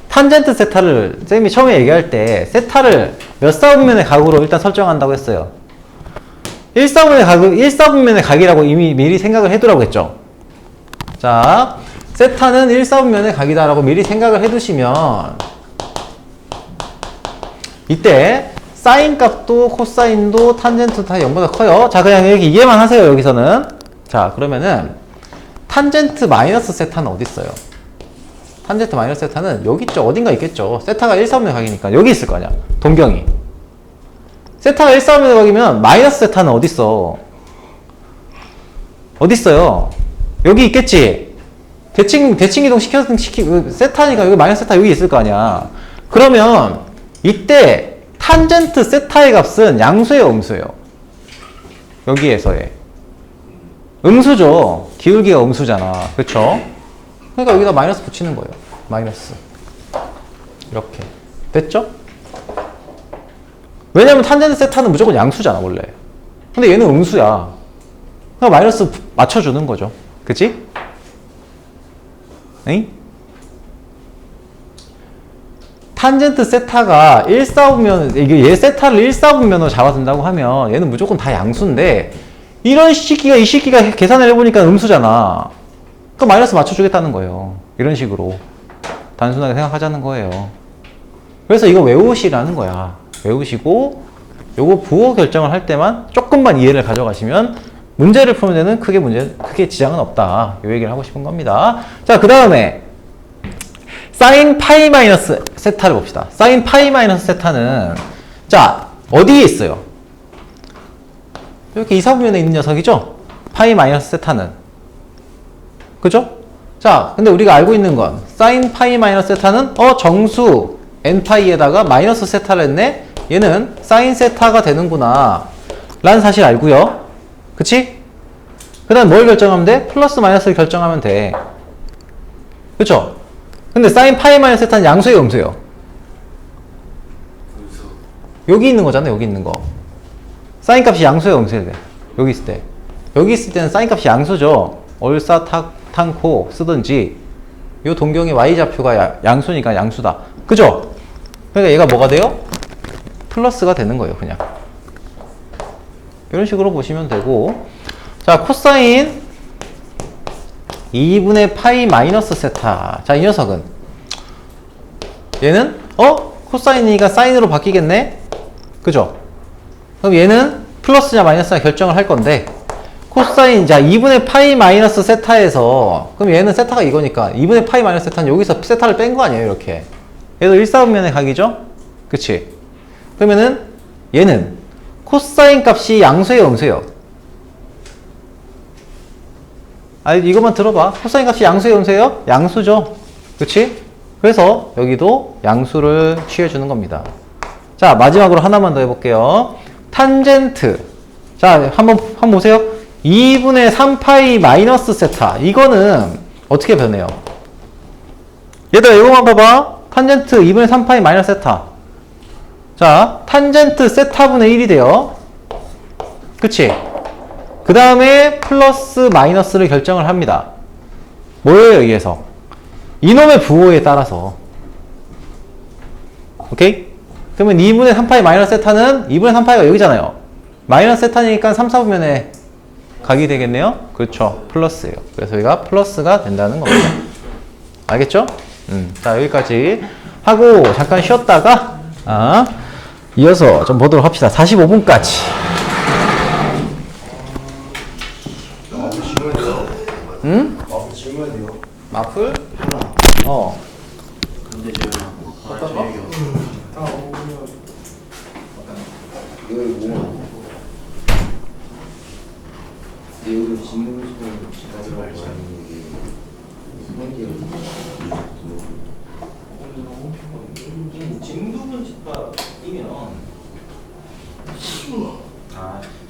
탄젠트 세타를 쌤이 처음에 얘기할 때 세타를 몇 사분면의 각으로 일단 설정한다고 했어요. 1사분면의 각이라고 이미 미리 생각을 해두라고 했죠. 자, 세타는 1사분면의 각이다라고 미리 생각을 해두시면 이때 사인 값도 코사인도 탄젠트 다 0보다 커요. 자, 그냥 이렇게 이해만 하세요. 여기서는. 자, 그러면은 탄젠트 마이너스 세타는 어디 있어요? 탄젠트 마이너스 세타는 여기 있죠. 어딘가 있겠죠. 세타가 1사분면의 각이니까 여기 있을 거 아니야. 동경이. 세타가 1사분면의 각이면 마이너스 세타는 어디 있어? 어디 있어요? 여기 있겠지. 대칭 이동 세타니까 여기 마이너스 세타 여기 있을 거 아니야. 그러면 이때 탄젠트 세타의 값은 양수예요, 음수예요? 여기에서의 음수죠. 기울기가 음수잖아. 그쵸? 그러니까 여기다 마이너스 붙이는 거예요. 마이너스. 이렇게. 됐죠? 왜냐면 탄젠트 세타는 무조건 양수잖아, 원래. 근데 얘는 음수야. 그러니까 마이너스 맞춰주는 거죠. 그치? 에이? 탄젠트 세타가 1사분면, 이게 얘 세타를 1사분면으로 잡아준다고 하면 얘는 무조건 다 양수인데, 이런 시기가, 이 시기가 계산을 해보니까 음수잖아. 그럼 마이너스 맞춰주겠다는 거예요. 이런 식으로. 단순하게 생각하자는 거예요. 그래서 이거 외우시라는 거야. 외우시고, 요거 부호 결정을 할 때만 조금만 이해를 가져가시면 문제를 풀면 되는 크게 지장은 없다. 이 얘기를 하고 싶은 겁니다. 자, 그 다음에 사인 파이 마이너스 세타를 봅시다. 사인 파이 마이너스 세타는 자, 어디에 있어요? 이렇게 이사분면에 있는 녀석이죠? 파이 마이너스 세타는. 그죠? 자, 근데 우리가 알고 있는 건 사인 파이 마이너스 세타는 정수 n파이에다가 마이너스 세타를 했네? 얘는 사인 세타가 되는구나 라는 사실 알고요. 그치? 그 다음 뭘 결정하면 돼? 플러스 마이너스를 결정하면 돼. 그쵸? 근데 사인 파이 마이너스 세타는 양수예요, 음수예요? 여기 있는 거잖아, 여기 있는 거. 사인 값이 양수예요, 음수예요? 여기 있을 때. 여기 있을 때는 사인 값이 양수죠. 얼싸탕코 쓰든지. 요 동경의 y좌표가 양수니까 양수다. 그죠? 그러니까 얘가 뭐가 돼요? 플러스가 되는 거예요, 그냥. 이런 식으로 보시면 되고. 자, 코사인 2분의 파이 마이너스 세타. 자, 이 녀석은 얘는 코사인이니까 사인으로 바뀌겠네? 그죠? 그럼 얘는 플러스냐 마이너스냐 결정을 할 건데, 코사인, 자, 2분의 파이 마이너스 세타에서, 그럼 얘는 세타가 이거니까 2분의 파이 마이너스 세타는 여기서 세타를 뺀 거 아니에요, 이렇게. 얘도 1사분면의 각이죠? 그치? 그러면은 얘는 코사인 값이 양수예요, 음수예요? 이것만 들어봐. 코사인 값이 양수예요, 음수예요? 양수죠? 그치? 그래서 여기도 양수를 취해주는 겁니다. 자, 마지막으로 하나만 더 해볼게요. 탄젠트. 자, 한번 보세요. 2분의 3파이 마이너스 세타. 이거는 어떻게 변해요? 얘들아, 이거만 봐봐. 탄젠트 2분의 3파이 마이너스 세타. 자, 탄젠트 세타분의 1이 돼요. 그치? 그 다음에 플러스 마이너스를 결정을 합니다. 뭐에 의해서? 이놈의 부호에 따라서. 오케이? 그러면 2분의 3파이 마이너스 세타는 2분의 3파이가 여기잖아요. 마이너스 세타니까 3, 4분면에 각이 되겠네요? 그렇죠. 플러스예요. 그래서 여기가 플러스가 된다는 겁니다. 알겠죠? 자, 여기까지 하고 잠깐 쉬었다가 이어서 좀 보도록 합시다. 45분까지. 응? 질문해야 돼요. 마플? 근데 제가 어떤 거? 이거 뭐? 여기 질문 수는 지나가고 하는 게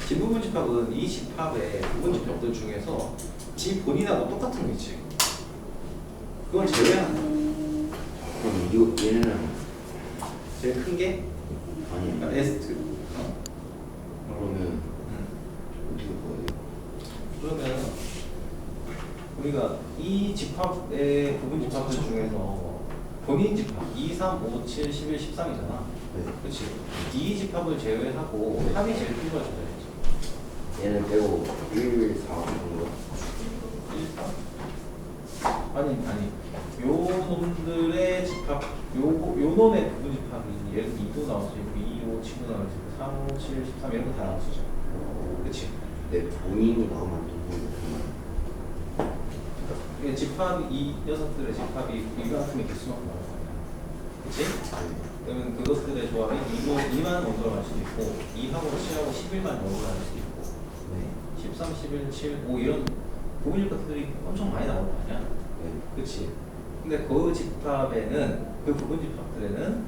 진부분 집합은 이 집합의 부분 집합들 중에서 지 본인하고 똑같은 거 있지. 그걸 제외한다. 그럼 얘네는 제일 큰 게 아니 에스트. 그러면 어떻게 보여요? 그러면 우리가 이 집합의 부분 집합들 중에서 본인 집합 2, 3, 5, 7, 11, 13이잖아. 네. 그렇지. 이 집합을 제외하고 합이 제일 큰 걸 찾아야지. 얘는 빼고 1, 4 정도. 1, 4? 아니 요 놈들의 집합 요 놈의 부분 집합이 예를 들어 2도 나올 수 있고 2, 5, 7도 나올 수 있고 3, 5, 7, 13 이런 거 다 나올 수 있잖아. 그렇지. 내 본인이 나오면 안 되고. 이게 집합 이 녀석들의 집합이 이만큼의 개수만큼 나올 거 아니야. 그렇지? 그러면 그것들의 조합이 2만 원소로 갈 수도 있고 2하고 7하고 11만 원소로 갈 수도 있고 네. 13, 11, 7, 5 이런 부분일 것들이 엄청 많이 나올 거 아니야. 네. 그렇지. 근데 그 집합에는 그 부분 집합들에는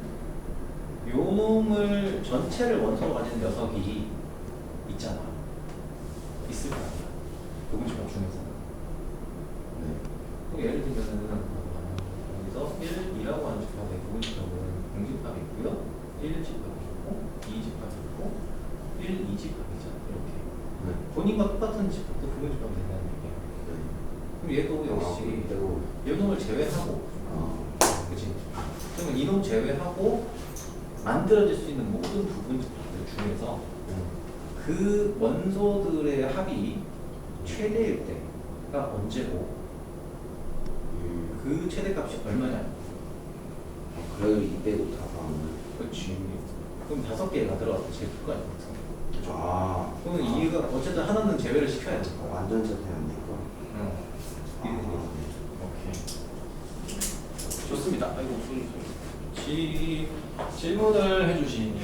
요 놈을 전체를 원소로 가진 녀석이 있잖아. 있을 거 아니야. 부분 집합 중에서는. 그럼 예를 들면은 여기서 1, 2라고 하는 집합의 부분 집합은 공집합이 있고요. 1 집합이 있고 2 집합이 있고 1, 2 집합이잖아. 이렇게. 네. 본인과 똑같은 집합도 부분 집합이 된다는 얘기야. 그럼 얘도 역시 빼고. 이놈을 제외하고 아. 그치? 그러면 이놈 제외하고 만들어질 수 있는 모든 부분 집합들 중에서 그 원소들의 합이 최대일 때가 언제고 그 최대값이 얼마냐? 그래도 이 빼고 다 나오는. 그렇지. 그럼 5개가 들어가서 제일 클거 아니야? 아. 그러면 이가 어쨌든 하나는 제외를 시켜야 돼. 완전 제대로 안 될까? 응. 오케이. 좋습니다. 아이고, 질문을 해주신